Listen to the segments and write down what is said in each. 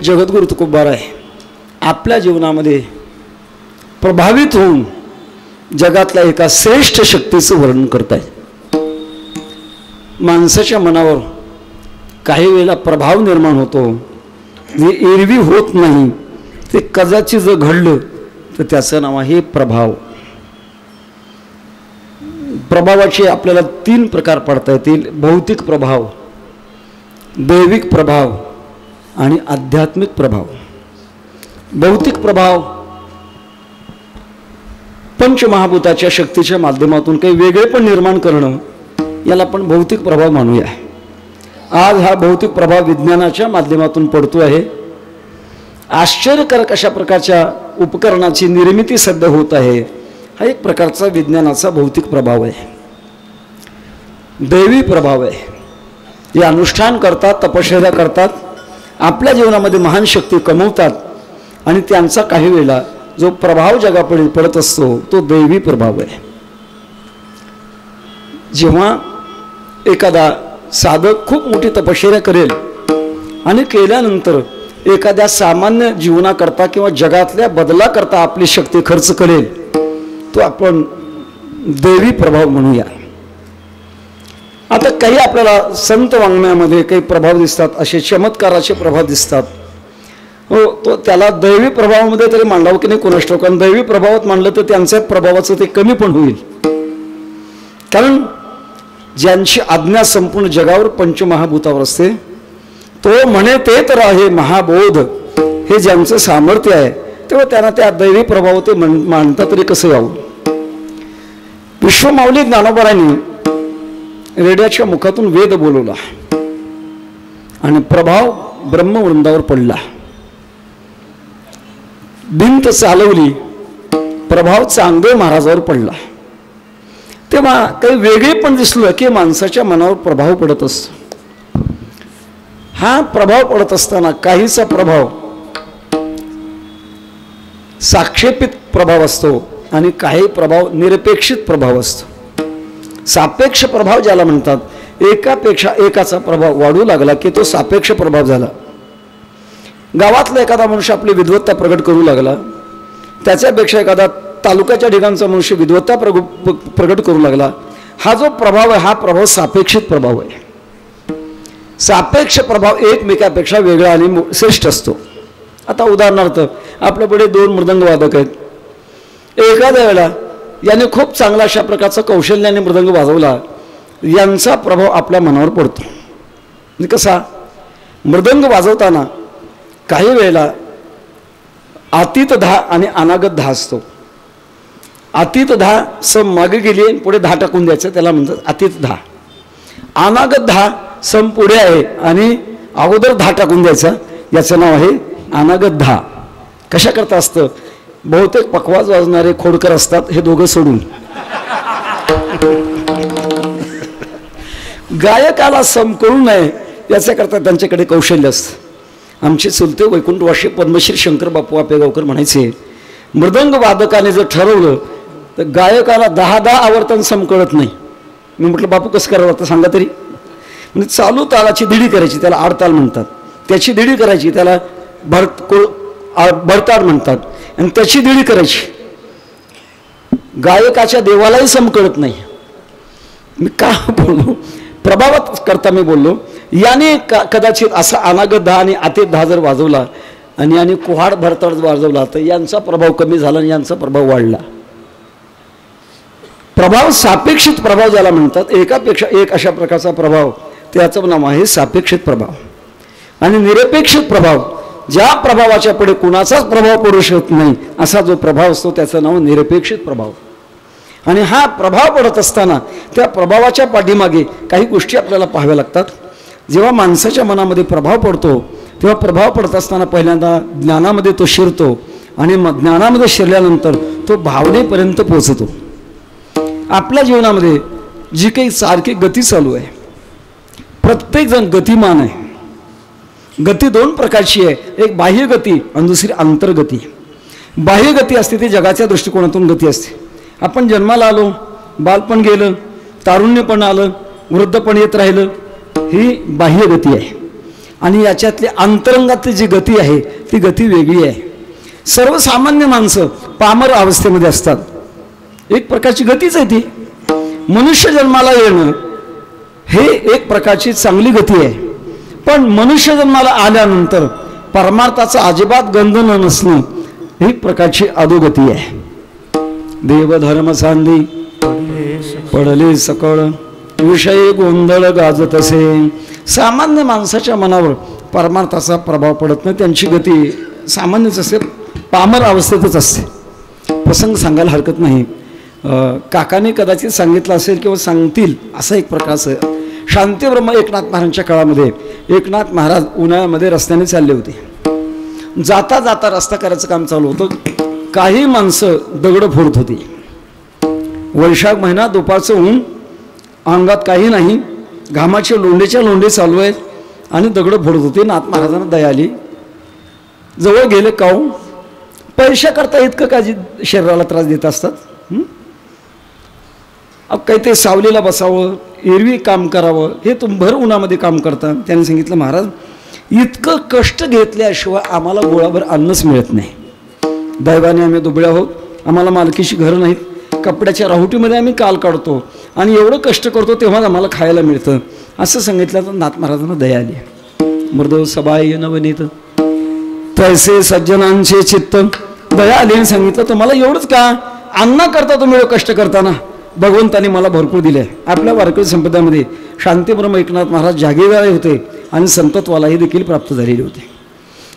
जगद्गुरु तुकोबाराय आपल्या जीवनामध्ये प्रभावित होऊन जगातल्या एका श्रेष्ठ शक्तीचं वर्णन करतायत। माणसाच्या मनावर काही वेळेला प्रभाव निर्माण होतो, जे एरवी होत नाही, ते कदाचित जर घडलं तर त्याचं नाव आहे प्रभाव। प्रभावाचे आपल्याला 3 प्रकार पडता येतील: भौतिक प्रभाव, दैविक प्रभाव आणि आध्यात्मिक प्रभाव। भौतिक प्रभाव पंचमहाभूताच्या शक्तीच्या माध्यमातून काही वेगळेपण निर्माण करणं, याला आपण भौतिक प्रभाव मानूया। आज हा भौतिक प्रभाव विज्ञानाच्या माध्यमातून पडतो आहे। आश्चर्यकारक अशा प्रकारच्या उपकरणाची निर्मिती सध्या होत आहे। हा एक प्रकारचा विज्ञानाचा भौतिक प्रभाव आहे। दैवी प्रभाव आहे, हे अनुष्ठान करतात, तपश्चर्या करतात, आपल्या जीवनामध्ये महान शक्ती कमवतात आणि त्यांचा काही वेळेला जो प्रभाव जगापुढे पडत असतो तो दैवी प्रभाव आहे। जेव्हा एखादा साधक खूप मोठी तपश्चर्या करेल आणि केल्यानंतर एखाद्या सामान्य जीवनाकरता किंवा जगातल्या बदलाकरता आपली शक्ती खर्च करेल, तो आपण दैवी प्रभाव म्हणूया। आता काही आपल्याला संत वाङ्मयामध्ये काही प्रभाव दिसतात, असे चमत्काराचे प्रभाव दिसतात। हो, तो त्याला दैवी प्रभावामध्ये तरी मांडावं की नाही कोणास ठाऊक, कारण दैवी प्रभावात मांडलं तर त्यांच्या प्रभावाचं ते कमी पण होईल। कारण ज्यांची आज्ञा संपूर्ण जगावर पंचमहाभूतावर असते, तो म्हणे ते तर आहे महाबोध, हे ज्यांचं सामर्थ्य आहे, तेव्हा त्यांना त्या दैवी प्रभाव ते मानता तरी कसं यावं। विश्वमाऊली ज्ञानोबारांनी रेड्याच्या मुखातून वेद बोलवला आणि प्रभाव ब्रह्मवृंदावर पडला। भिंत चालवली, प्रभाव चांगदेव महाराजावर पडला। तेव्हा काही वेगळे पण दिसलं की माणसाच्या मनावर प्रभाव पडत असतो। हा प्रभाव पडत असताना काहीचा प्रभाव साक्षेपित प्रभाव असतो आणि काही प्रभाव निरपेक्षित प्रभाव असतो। सापेक्ष प्रभाव ज्याला म्हणतात, एकापेक्षा एकाचा प्रभाव वाढू लागला की तो सापेक्ष प्रभाव झाला। गावातला एखादा मनुष्य आपली विद्वत्ता प्रगट करू लागला, त्याच्यापेक्षा एखादा तालुक्याच्या ठिकाणचा मनुष्य विद्वत्ता प्रगट करू लागला, हा जो प्रभाव आहे हा प्रभाव सापेक्षित प्रभाव आहे। सापेक्ष प्रभाव एकमेकापेक्षा वेगळा आणि श्रेष्ठ असतो। आता उदाहरणार्थ आपल्याकडे 2 मृदंग वादक आहेत, एखाद्या वेळेला याने खूप चांगला अशा प्रकारचा कौशल्याने मृदंग वाजवला, यांचा प्रभाव आपल्या मनावर पडतो। म्हणजे कसा, मृदंग वाजवताना काही वेळेला आतीत धा आणि अनागत धा असतो। आतीत धा सम मागे गेली आणि पुढे धा टाकून द्यायचं, त्याला म्हणतात आतीत धा। अनागत धा सम पुढे आहे आणि अगोदर धा टाकून द्यायचा, याचं नाव आहे अनागत धा। कशा करता असतं, बहुतेक पखवाज वाजणारे खोडकर असतात, हे दोघं सोडून गायकाला सम करू नये याच्याकरता त्यांच्याकडे कौशल्य असतं। आमचे चुलते वैकुंठवासी पद्मश्री शंकर बापू आपेगावकर म्हणायचे, मृदंग वादकाने जर ठरवलं तर गायकाला 10 आवर्तन सम कळत नाही। मी म्हटलं बापू कसं करावं आता सांगा तरी। म्हणजे चालू तालाची दिडी करायची, त्याला आडताल म्हणतात, त्याची दिडी करायची, त्याला भरताड म्हणतात, आणि त्याची दिडी करायची। गायकाच्या देवालाही सम कळत नाही। मी का बोललो, प्रभावात करता मी बोललो, याने कदाचित असा अनागत धा आणि आतीत धा जर वाजवला आणि याने कुहाड भरताड वाजवला तर यांचा प्रभाव कमी झाला आणि यांचा प्रभाव वाढला। प्रभाव सापेक्षित प्रभाव ज्याला म्हणतात, एकापेक्षा एक अशा प्रकारचा प्रभाव, त्याचं नाव आहे सापेक्षित प्रभाव। आणि निरपेक्षित प्रभाव, ज्या प्रभावाच्या पुढे कुणाचाच प्रभाव पडू शकत नाही असा जो प्रभाव असतो त्याचं नाव निरपेक्षित प्रभाव। आणि हा प्रभाव पडत असताना त्या प्रभावाच्या पाठीमागे काही गोष्टी आपल्याला पाहाव्या लागतात। जेव्हा माणसाच्या मनामध्ये प्रभाव पडतो तेव्हा प्रभाव पडत असताना पहिल्यांदा ज्ञानामध्ये तो शिरतो आणि मग ज्ञानामध्ये शिरल्यानंतर तो भावनेपर्यंत पोहोचतो। आपल्या जीवनामध्ये जी काही सारखी गती चालू आहे, प्रत्येकजण गतिमान आहे। गती 2 प्रकारची आहे, एक बाह्य गती आणि दुसरी अंतर्गती। बाह्य गती असते ती जगाच्या दृष्टिकोनातून गती असते। आपण जन्माला आलो, बालपण गेलं, तारुण्यपण आलं, वृद्धपण येत राहिलं, ही बाह्य गती आहे। आणि याच्यातली अंतरंगातली जी गती आहे ती गती वेगळी आहे. सर्वसामान्य माणसं पामर अवस्थेमध्ये असतात, एक प्रकारची गतीच आहे ती. मनुष्य जन्माला येणं हे एक प्रकारची चांगली गती आहे, पण मनुष्य जन्माला आल्यानंतर परमार्थाचा अजिबात गंध न नसणं ही एक प्रकारची अधोगती आहे. देवधर्म सांधी पडले सकळ विषय गोंधळ गाजत असे. सामान्य माणसाच्या मनावर परमार्थाचा प्रभाव पडत नाही, त्यांची गती सामान्यच असते, पामर अवस्थेतच असते. प्रसंग सांगायला हरकत नाही. काकाने कदाचित सांगितलं असेल किंवा सांगतील असं एक प्रकारचं शांतीब्रह्म एकनाथ महाराजांच्या काळामध्ये एकनाथ महाराज उन्हाळ्यामध्ये रस्त्याने चालले होते. जाता जाता रस्ता करायचं काम चालू होतं. काही माणसं दगड फोडत होती. वैशाख महिना, दुपारचं ऊन, अंगात काही नाही, घामाचे लोंढेच्या लोंढे चालू आहेत आणि दगड फोडत होते. नाथ महाराजांना दया आली, जवळ गेले. काहून पैशा करता इतकं का शरीराला त्रास देत असतात? अब काही ते सावलीला बसावं, एरवी काम करावं, हे तुम्ही भर उन्हामध्ये काम करता. त्याने सांगितलं, महाराज इतकं कष्ट घेतल्याशिवाय आम्हाला गोळाभर अन्नच मिळत नाही. दैवाने आम्ही दुबळे आहोत, आम्हाला मालकीची घरं नाहीत, कपड्याच्या राहुटीमध्ये आम्ही काल काढतो आणि एवढं कष्ट करतो तेव्हाच आम्हाला खायला मिळतं. असं सांगितलं तर नाथ महाराजांना दया आली. मृदो सबाय नवनीत तैसे सज्जनांचे चित्त. दया आली आणि सांगितलं, तुम्हाला एवढंच का अन्ना करता तुम्ही कष्ट करताना भगवंताने मला भरपूर दिले. आपल्या वारकरी संप्रदायामध्ये शांतीब्रह्म एकनाथ महाराज जागीरदार होते आणि संतत्वालाही देखील प्राप्त झालेले होते.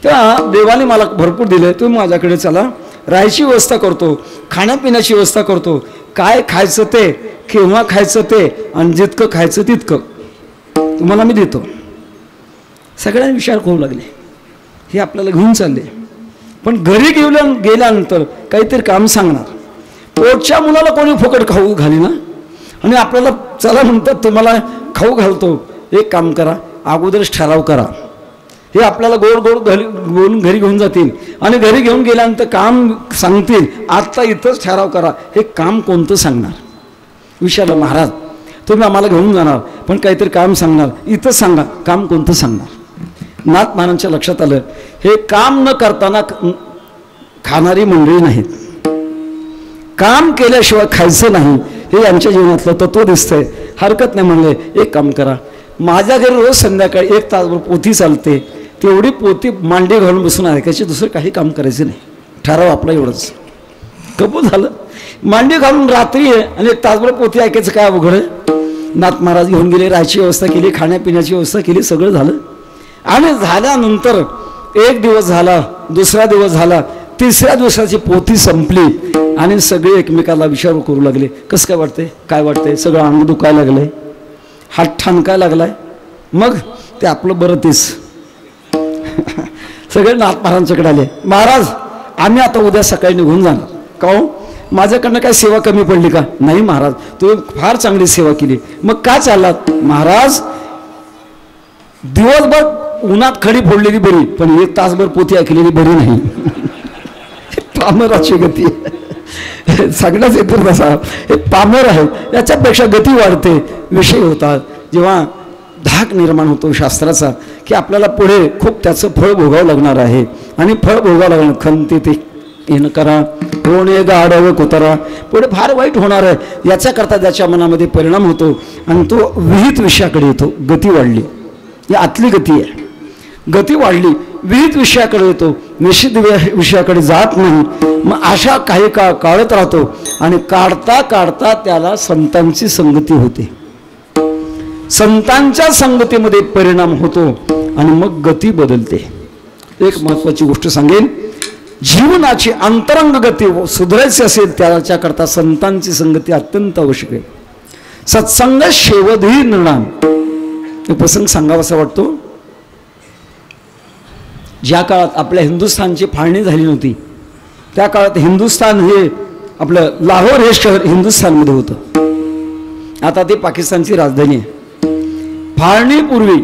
तेव्हा देवाने मला भरपूर दिले, तुम्ही माझ्याकडे चला, राहायची व्यवस्था करतो, खाण्यापिण्याची व्यवस्था करतो, काय खायचं ते, केव्हा खायचं ते, आणि जितकं खायचं तितकं तुम्हाला मी देतो. सगळ्यांनी विचार करू लागले, हे आपल्याला घेऊन चालले. पण घरी गेल्यानंतर काहीतरी काम सांगणार. पोटच्या मुलाला कोणी फुकट खाऊ घाली ना, आणि आपल्याला चला म्हणतात तुम्हाला खाऊ घालतो, एक काम करा, अगोदरच ठराव करा. हे आपल्याला गोड गोड बोलून घरी घेऊन जातील आणि घरी घेऊन गेल्यानंतर काम सांगतील, आत्ता इथंच ठराव करा. हे काम कोणतं सांगणार? विचारलं, महाराज तुम्ही आम्हाला घेऊन जाणार पण काहीतरी काम सांगणार, इथंच सांगा, काम कोणतं सांगणार? नाथ महाराजांच्या लक्षात आलं, हे काम न करताना खाणारी मंडळी नाहीत, काम केल्याशिवाय खायचं नाही, हे यांच्या जीवनातलं तत्व दिसतंय. हरकत नाही म्हणले, एक काम करा, माझ्या घरी रोज संध्याकाळी 1 तासभर पोथी चालते, तेवढी पोथी मांडी घालून बसून ऐकायची, दुसरं काही काम करायचं नाही. ठराव आपला एवढंच. कबूल झालं. मांडी घालून रात्री आहे आणि 1 तासभर पोथी ऐकायचं काय अवघड आहे? नाथ महाराज घेऊन गेले, राहायची व्यवस्था केली, खाण्यापिण्याची व्यवस्था केली, सगळं झालं. आणि झाल्यानंतर 1 दिवस झाला, दुसरा दिवस झाला, तिसऱ्या दिवसाची पोथी संपली आणि सगळे एकमेकाला विचारू करू लागले, कसं काय वाटतंय, काय वाटतंय? सगळं अंग दुखायला लागलंय, हात ठाणकायला लागलाय. मग ते आपलं बरं तेच. सगळे नाथ महाराजांच्याकडे आले, महाराज आम्ही आता उद्या सकाळी निघून जाणार. का हो, माझ्याकडनं काय सेवा कमी पडली का? नाही महाराज, तुम्ही फार चांगली सेवा केली. मग का चाललात? महाराज दिवसभर उन्हात खडी फोडलेली बरी, पण 1 तासभर पोथी ऐकलेली बरी नाही. पामराची गती सगळ्याच येतो तसा, हे पामर आहे, याच्यापेक्षा गती वाढते, विषय होतात. जेव्हा धाक निर्माण होतो शास्त्राचा की आपल्याला पुढे खूप त्याचं फळ भोगावं लागणार आहे आणि फळ भोगावं लागणार, खंती ते येणं करा, रोणे गाढव कुतरा, पुढे फार वाईट होणार आहे. याच्याकरता त्याच्या मनामध्ये परिणाम होतो आणि तो विहित विषयाकडे येतो. गती वाढली, ही आतली गती आहे. गती वाढली, विविध विषयाकडे येतो, निश्चित विषयाकडे जात नाही. मग अशा काही काळ काढत राहतो आणि काढता काढता त्याला संतांची संगती होते, संतांच्या संगतीमध्ये परिणाम होतो आणि मग गती बदलते. एक महत्त्वाची गोष्ट सांगेन, जीवनाची अंतरंग गती सुधारायची असेल त्याच्याकरता संतांची संगती अत्यंत आवश्यक आहे. सत्संग शेवधी निर्णाम. हे प्रसंग सांगावासा वाटतो. ज्या काळात आपल्या हिंदुस्थानची फाळणी झाली नव्हती त्या काळात हिंदुस्थान हे आपलं लाहोर हे शहर हिंदुस्थानमध्ये होतं. आता ते पाकिस्तानची राजधानी आहे. फाळणीपूर्वी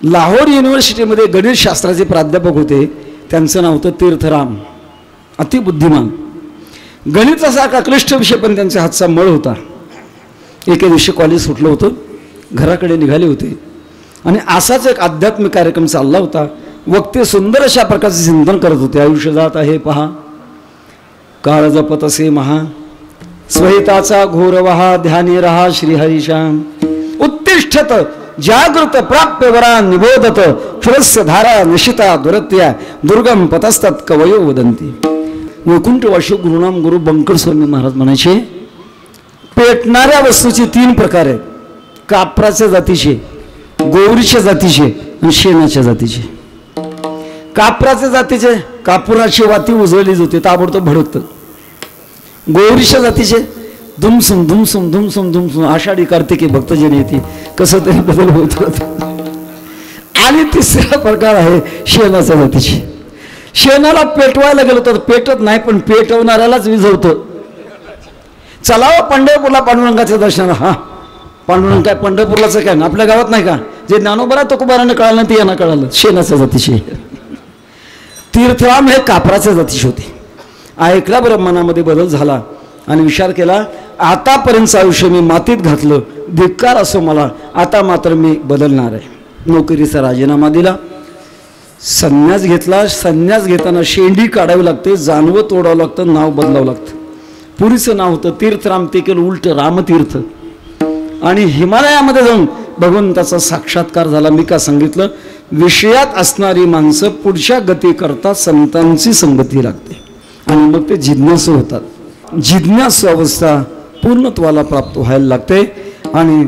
लाहोर युनिव्हर्सिटीमध्ये गणितशास्त्राचे प्राध्यापक होते, त्यांचं नाव होतं तीर्थराम. अतिबुद्धिमान, गणितासारखा क्लिष्ट विषय पण त्यांच्या हातचा मळ होता. एके दिवशी कॉलेज सुटलं होतं, घराकडे निघाले होते आणि असाच एक आध्यात्मिक कार्यक्रम चालला होता. वक्ते सुंदर अशा प्रकारचे चिंतन करत होते. आयुष्य जात आहे पहा, काळ जपत असे महा, स्वहिताचा घोर वहा, ध्यानी रहा श्रीहरीशा, उत्तिष्ठत जागृत प्राप्य वरा निबोधत, क्षुरस्य धारा निशिता दुरत्या, दुर्गम पतस्तत कवयो वदंती. वैकुंठवासी गुरुनाम गुरु बंकर स्वामी महाराज म्हणायचे, पेटणाऱ्या वस्तूचे 3 प्रकार आहेत. कापराच्या जातीचे, गोवरीच्या जातीचे आणि शेणाच्या जातीचे. कापराच्या जातीचे कापुराची वाती उजळली जाते, ताबडतोब भडकतं. गोवरीच्या जातीचे धुमसुम धुमसुम धुमसुम धुमसुम आषाढी कार्तिकी भक्तजन येते, कसं तरी बदल होत. आणि तिसरा प्रकार आहे शेणाच्या जातीचे. शेणाला पेटवायला गेलो तर पेटत नाही, पण पेटवणाऱ्यालाच विझवतं. चलावा पंढरपूरला पांडुरंगाचं दर्शन. हा पांडुरंग काय पंढरपूरलाच काय ना, आपल्या गावात नाही का? जे ज्ञानोबरा तुकोबारानं कळालं ते यांना कळालं. शेणाच्या जातीचे. तीर्थराम हे कापराच्या जातीचे होते. ऐकला बरं, मनामध्ये बदल झाला आणि विचार केला, आतापर्यंतचं आयुष्य मी मातीत घातलं, धिक्कार असो मला, आता मात्र मी बदलणार आहे. नोकरीचा राजीनामा दिला, संन्यास घेतला. संन्यास घेताना शेंडी काढावी लागते, जानवं तोडावं लागतं, नाव बदलावं लागतं. पुरीचं नाव होतं तीर्थराम, ते केलं उलट रामतीर्थ. आणि हिमालयामध्ये जाऊन भगवंताचा साक्षात्कार झाला. मी का सांगितलं, विषयात असणारी माणसं पुढच्या गती करता संतांची संगती लागते आणि मग ते जिज्ञासू होतात. जिज्ञासू अवस्था पूर्णत्वाला प्राप्त व्हायला लागते आणि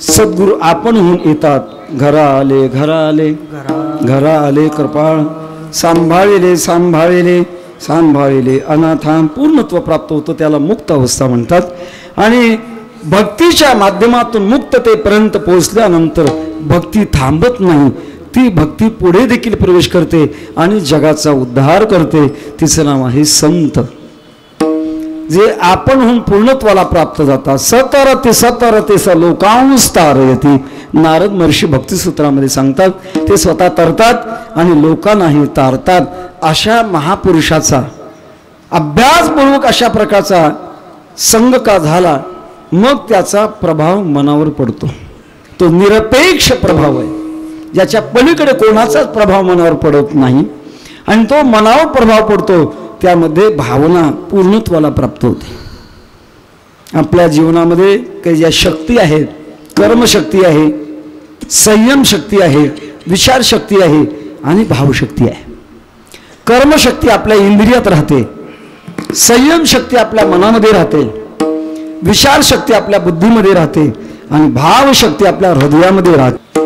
सद्गुरू आपण होऊन येतात. घरा आले घरा आले घरा आले कृपाळ, सांभाळिले सांभाळिले सांभाळिले अनाथान, पूर्णत्व प्राप्त होतं. त्याला मुक्त अवस्था म्हणतात. आणि भक्तीच्या माध्यमातून मुक्ततेपर्यंत पोहोचल्यानंतर भक्ती थांबत नाही, ती भक्ती पुढे देखील प्रवेश करते आणि जगाचा उद्धार करते. तिचं नाव आहे संत, जे आपणहून पूर्णत्वाला प्राप्त जातात. सतरते सतरते स लोकांस तारयती, नारद महर्षी भक्तिसूत्रामध्ये सांगतात. ते स्वतः तरतात आणि लोकांनाही तारतात. अशा महापुरुषाचा अभ्यासपूर्वक अशा प्रकारचा संग का झाला, मग त्याचा प्रभाव मनावर पडतो. तो निरपेक्ष प्रभाव आहे, ज्याच्या पलीकडे कोणाचाच प्रभाव मनावर पडत नाही. आणि तो मनावर प्रभाव पडतो, त्यामध्ये भावना पूर्णत्वाला प्राप्त होते. आपल्या जीवनामध्ये काही ज्या शक्ती आहेत, कर्मशक्ती आहे, संयम शक्ती आहे, विचारशक्ती आहे आणि भावशक्ती आहे. कर्मशक्ती आपल्या इंद्रियात राहते, संयम शक्ती आपल्या मनामध्ये राहते, विचारशक्ती आपल्या बुद्धीमध्ये राहते आणि भावशक्ती आपल्या हृदयामध्ये राहते.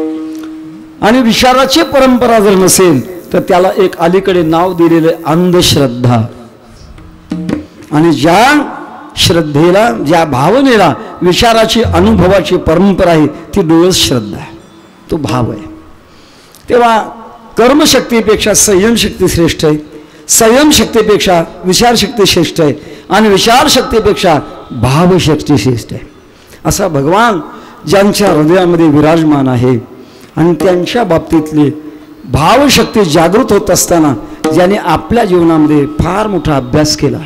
आणि विचाराची परंपरा जर नसेल तर त्याला एक अलीकडे नाव दिलेले अंधश्रद्धा. आणि ज्या श्रद्धेला, ज्या भावनेला विचाराची अनुभवाची परंपरा आहे, ती डोळस श्रद्धा आहे, तो भाव आहे. तेव्हा कर्मशक्तीपेक्षा संयमशक्ती श्रेष्ठ आहे, संयमशक्तीपेक्षा विचारशक्ती श्रेष्ठ आहे आणि विचारशक्तीपेक्षा भावशक्ती श्रेष्ठ आहे. असा भगवान ज्यांच्या हृदयामध्ये विराजमान आहे आणि त्यांच्या बाबतीतली भावशक्ती जागृत होत असताना ज्याने आपल्या जीवनामध्ये फार मोठा अभ्यास केला.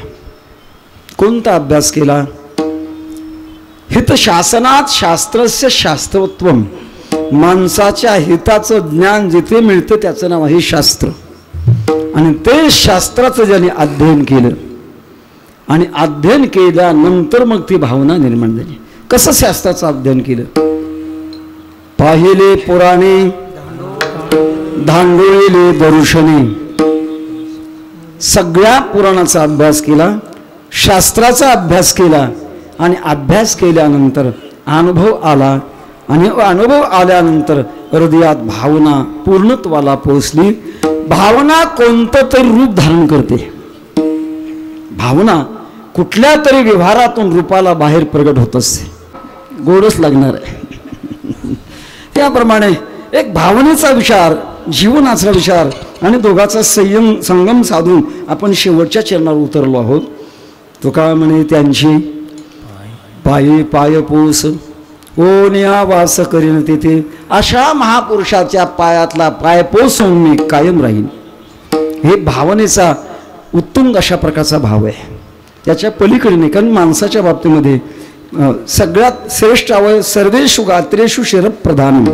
कोणता अभ्यास केला? हित शासनात शास्त्रस्य शास्त्रत्वम, माणसाच्या हिताचं ज्ञान जिथे मिळतं त्याचं नाव आहे शास्त्र. आणि ते शास्त्राचं ज्याने अध्ययन केलं आणि अध्ययन केल्यानंतर मग ती भावना निर्माण झाली. कसं शास्त्राचं अध्ययन केलं? पाहिले पुराणे, धांडोळिले दर्शने, सगळ्या पुराणाचा अभ्यास केला, शास्त्राचा अभ्यास केला आणि अभ्यास केल्यानंतर अनुभव आला आणि अनुभव आल्यानंतर हृदयात भावना पूर्णत्वाला पोहोचली. भावना कोणतं तरी रूप धारण करते. भावना कुठल्या तरी व्यवहारातून रूपाला बाहेर प्रगट होत असते. गोडच लागणार आहे. त्याप्रमाणे एक भावनेचा विचार, जीवनाचा विचार आणि दोघाचा संगम साधून आपण शेवटच्या चरणावर उतरलो आहोत. तुका म्हणे त्यांची पायी पाय पोस ओनिया वास करीन तेथे. अशा महापुरुषाच्या पायातला पाय पोसून मी कायम राहीन. हे भावनेचा उत्तुंग अशा प्रकारचा भाव आहे. त्याच्या पलीकडे नाही. कारण माणसाच्या बाबतीमध्ये सगळ्यात श्रेष्ठ अवयव सर्वेषु गात्रेषु शिरप्रधान.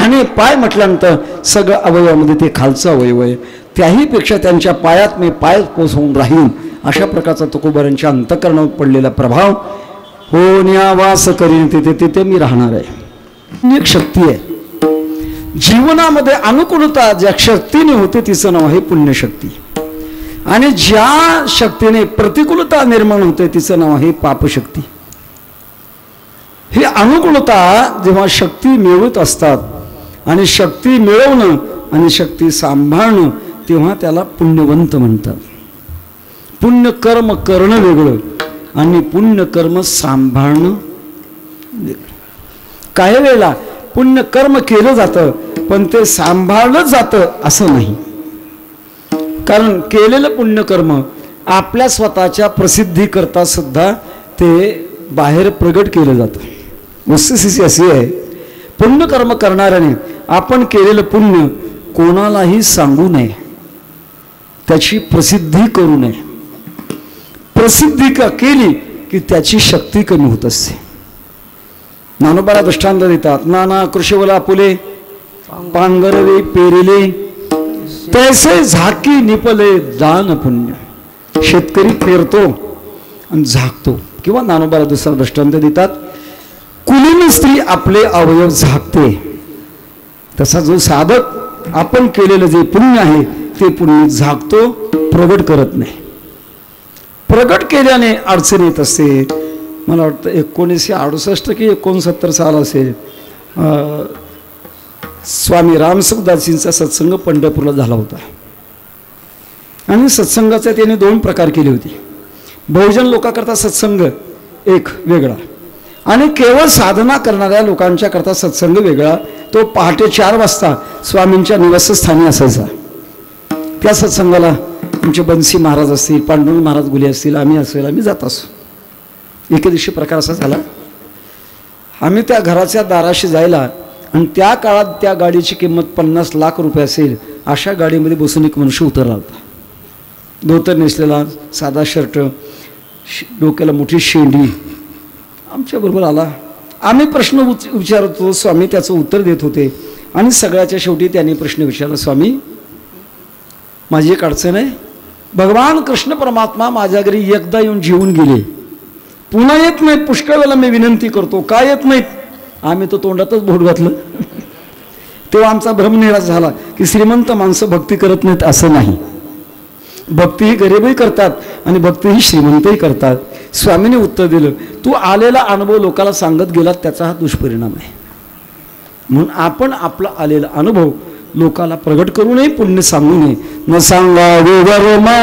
आणि पाय म्हटल्यानंतर सगळं अवयवामध्ये ते खालचं अवयव आहे, त्याहीपेक्षा त्यांच्या पायात मी पाय कोसवून राहीन, अशा प्रकारचा तुकोबारांच्या अंतःकरणावर पडलेला प्रभाव. होण्या वास करीन तिथे तिथे मी राहणार आहे. एक शक्ती आहे जीवनामध्ये. अनुकूलता ज्या शक्तीने होते तिचं नाव आहे पुण्यशक्ती, आणि ज्या शक्तीने प्रतिकूलता निर्माण होते तिचं नाव आहे पापशक्ती. ही अनुकूलता जेव्हा शक्ती मिळवत असतात आणि शक्ती मिळवणं आणि शक्ती सांभाळणं, तेव्हा त्याला पुण्यवंत म्हणतात. पुण्यकर्म करणं वेगळं आणि पुण्यकर्म सांभाळणं वेगळं. काही वेळेला पुण्यकर्म केलं जातं पण ते सांभाळलं जातं असं नाही. कारण केलेलं पुण्यकर्म आपल्या स्वतःच्या प्रसिद्धीकरता सुद्धा ते बाहेर प्रगट केलं जातं. वस्तुस्थिती अशी आहे, पुण्यकर्म करणाऱ्याने आपण केलेलं पुण्य कोणालाही सांगू नये, त्याची प्रसिद्धी करू नये. प्रसिद्धी का केली की त्याची शक्ती कमी होत असते. ज्ञानोबाला दृष्टांत देतात, नाना कृषीवला फुले पांगरवे पेरिले तैसे झाकी निपले दान पुण्य. शेतकरी पेरतो आणि झाकतो. किंवा ज्ञानोबाला दुसरा दृष्टांत देतात, कुलीन स्त्री आपले अवयव झाकते, तसा जो साधक आपण केलेलं जे पुण्य आहे ते पुण्य झाकतो, प्रगट करत नाही. प्रगट केल्याने अडचण येत असते. मला वाटतं 1968 की 69 साल असेल, स्वामी रामसुखदासजींचा सत्संग पंढरपूरला झाला होता. आणि सत्संगाचे त्याने 2 प्रकार केले होते. बहुजन लोकांकरता सत्संग एक वेगळा आणि केवळ साधना करणाऱ्या लोकांच्या करता सत्संग वेगळा. तो पहाटे 4 वाजता स्वामींच्या निवासस्थानी असायचा. त्या सत्संगाला आमचे बन्सी महाराज असतील, पांडुरंग महाराज गुले असतील, आम्ही जात असो. एके दिवशी प्रकार असा झाला, आम्ही त्या घराच्या दाराशी जायला, आणि त्या काळात त्या गाडीची किंमत 50 लाख रुपये असेल, अशा गाडीमध्ये बसून एक मनुष्य उतरला होता. धोतर नेसलेला, साधा शर्ट, डोक्याला मोठी शेंडी, आमच्याबरोबर आला. आम्ही प्रश्न विचारतो, स्वामी त्याचं उत्तर देत होते. आणि सगळ्याच्या शेवटी त्यांनी प्रश्न विचारला, स्वामी माझी एक अडचण आहे. भगवान कृष्ण परमात्मा माझ्या घरी एकदा येऊन जेवून गेले, पुन्हा येत नाहीत. पुष्कळ वेळेला मी विनंती करतो, का येत नाहीत? आम्ही तो तोंडातच बोट घातलं. तेव्हा आमचा भ्रमनिराश झाला की श्रीमंत माणसं भक्ती करत नाहीत असं नाही. भक्ती ही गरीबही करतात आणि भक्ती ही श्रीमंतही करतात. स्वामीने उत्तर दिलं, तू आलेला अनुभव लोकांना सांगत गेलात त्याचा हा दुष्परिणाम आहे. म्हणून आपण आपला आलेला अनुभव लोकाला प्रगट करू नये, पुण्य सांगू नये. न सांगावे वर्मा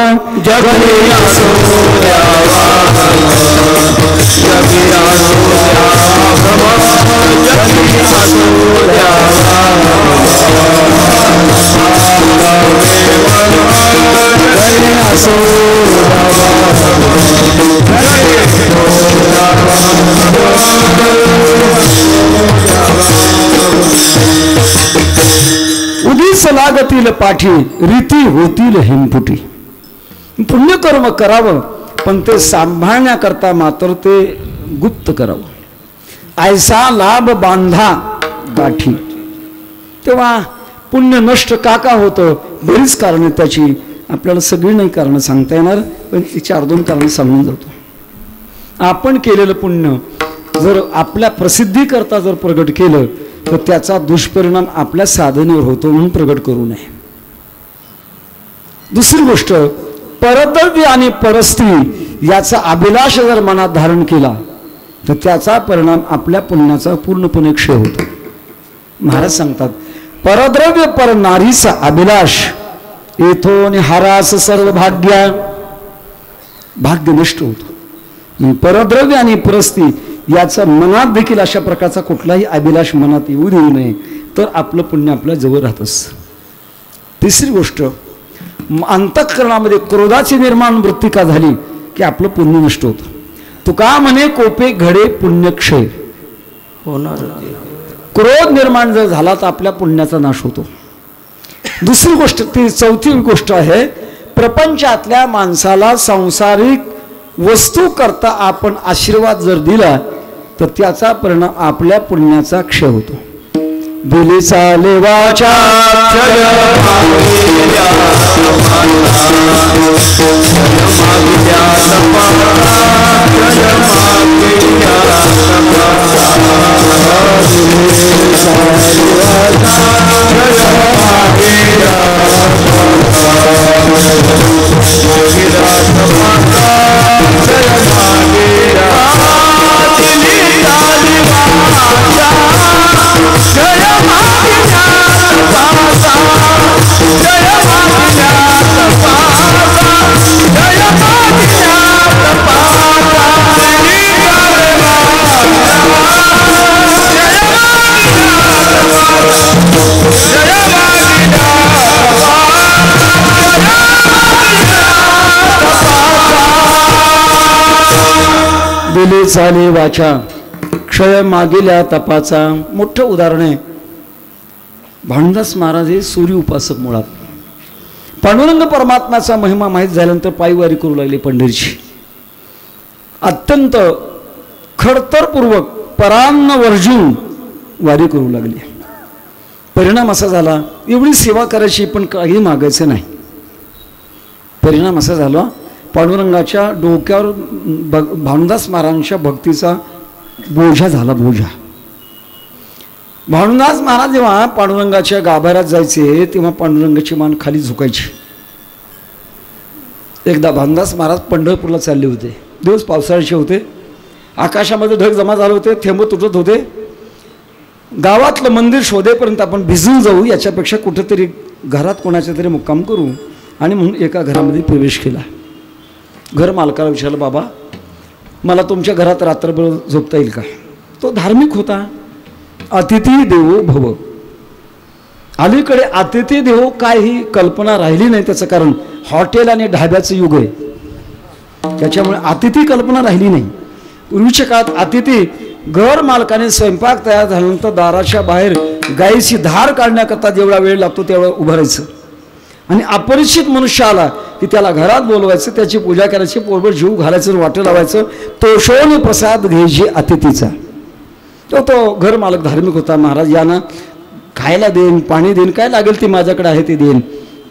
उदीस लागतील पाठी रीती होतील हिमपुटी. पुण्यकर्म करावं पण ते सांभाळण्याकरता मात्र ते गुप्त करावं. ऐसा लाभ बांधा गाठी. तेव्हा पुण्य नष्ट का होतं? बरीच कारणं त्याची, आपल्याला सगळी नाही कारणं सांगता येणार, पण 4-2 कारणं सांगून जातो. आपण केलेलं पुण्य जर आपल्या प्रसिद्धीकरता जर प्रगट केलं तर त्याचा दुष्परिणाम आपल्या साधनेवर होतो, म्हणून प्रगट करू नये. दुसरी गोष्ट, परद्रव्य आणि परस्त्री याचा अभिलाष जर मनात धारण केला तर त्याचा परिणाम आपल्या पुण्याचा पूर्णपणे क्षय होतो. महाराज सांगतात, परद्रव्य पर नारीचा अभिलाष येथून हारास सर्व भाग्य नष्ट होतो. परद्रव्य आणि परस्त्री याचा मनात देखील अशा प्रकारचा कुठलाही अभिलाष मनात येऊ देऊ नये, तर आपलं पुण्य आपल्या जवळ राहत असतं. तिसरी गोष्ट, अंतःकरणामध्ये क्रोधाची निर्माण वृत्ती का झाली की आपलं पुण्य नष्ट होतं. तुका म्हणे कोपे घडे पुण्यक्षय होणार. क्रोध निर्माण जर झाला तर आपल्या पुण्याचा नाश होतो. दुसरी गोष्ट, ती चौथी गोष्ट आहे, प्रपंचातल्या माणसाला सांसारिक वस्तू करता आपण आशीर्वाद जर दिला तर त्याचा परिणाम आपल्या पुण्याचा क्षय होतो. दिली चाले वाचा क्षय मागिल्या दिली चाले वाचा क्षय मागिल्या तपाचा. मोठं उदाहरण आहे. भानुदास महाराज हे सूर्य उपासक. मुळात पांडुरंग परमात्म्याचा महिमा माहीत झाल्यानंतर पायवारी करू लागली पंढरीची. अत्यंत खडतरपूर्वक परान्न वर्जून वारी करू लागली. परिणाम असा झाला, एवढी सेवा करायची पण काही मागायचं नाही. परिणाम असा झाला, पांडुरंगाच्या डोक्यावर भानुदास महाराजांच्या भक्तीचा बोजा झाला. बोजा. भानुदास महाराज जेव्हा पांडुरंगाच्या गाभाऱ्यात जायचे तेव्हा पांडुरंगाची मान खाली झुकायची. एकदा भानुदास महाराज पंढरपूरला चालले होते. दिवस पावसाळ्याचे होते. आकाशामध्ये ढग जमा झाले होते. थेंब तुटत होते. गावातलं मंदिर शोधेपर्यंत आपण भिजून जाऊ याच्यापेक्षा कुठेतरी घरात कोणाच्या तरी मुक्काम करू आणि म्हणून एका घरामध्ये प्रवेश केला. घर मालकाला विचारलं, बाबा मला तुमच्या घरात रात्रभर झोपता येईल का? तो धार्मिक होता. अतिथी देवो भव. अलीकडे अतिथी देवो काय ही कल्पना राहिली नाही. त्याचं कारण हॉटेल आणि ढाब्याचं युग आहे. त्याच्यामुळे अतिथी कल्पना राहिली नाही. पूर्वीच्या काळात अतिथी घर मालकाने स्वयंपाक तयार झाल्यानंतर दाराच्या बाहेर गायीची धार काढण्याकरता जेवढा वेळ लागतो तेवढा उभं राहायचं आणि अपरिचित मनुष्य आला की त्याला घरात बोलवायचं, त्याची पूजा करायची, पोटभर जीव घालायचं, वाटं लावायचं. तोषोने प्रसाद घ्यायची अतिथीचा. तो घर मालक धार्मिक होता. महाराज या ना, खायला देईन, पाणी देईन, काय लागेल ते माझ्याकडे आहे ते देईन.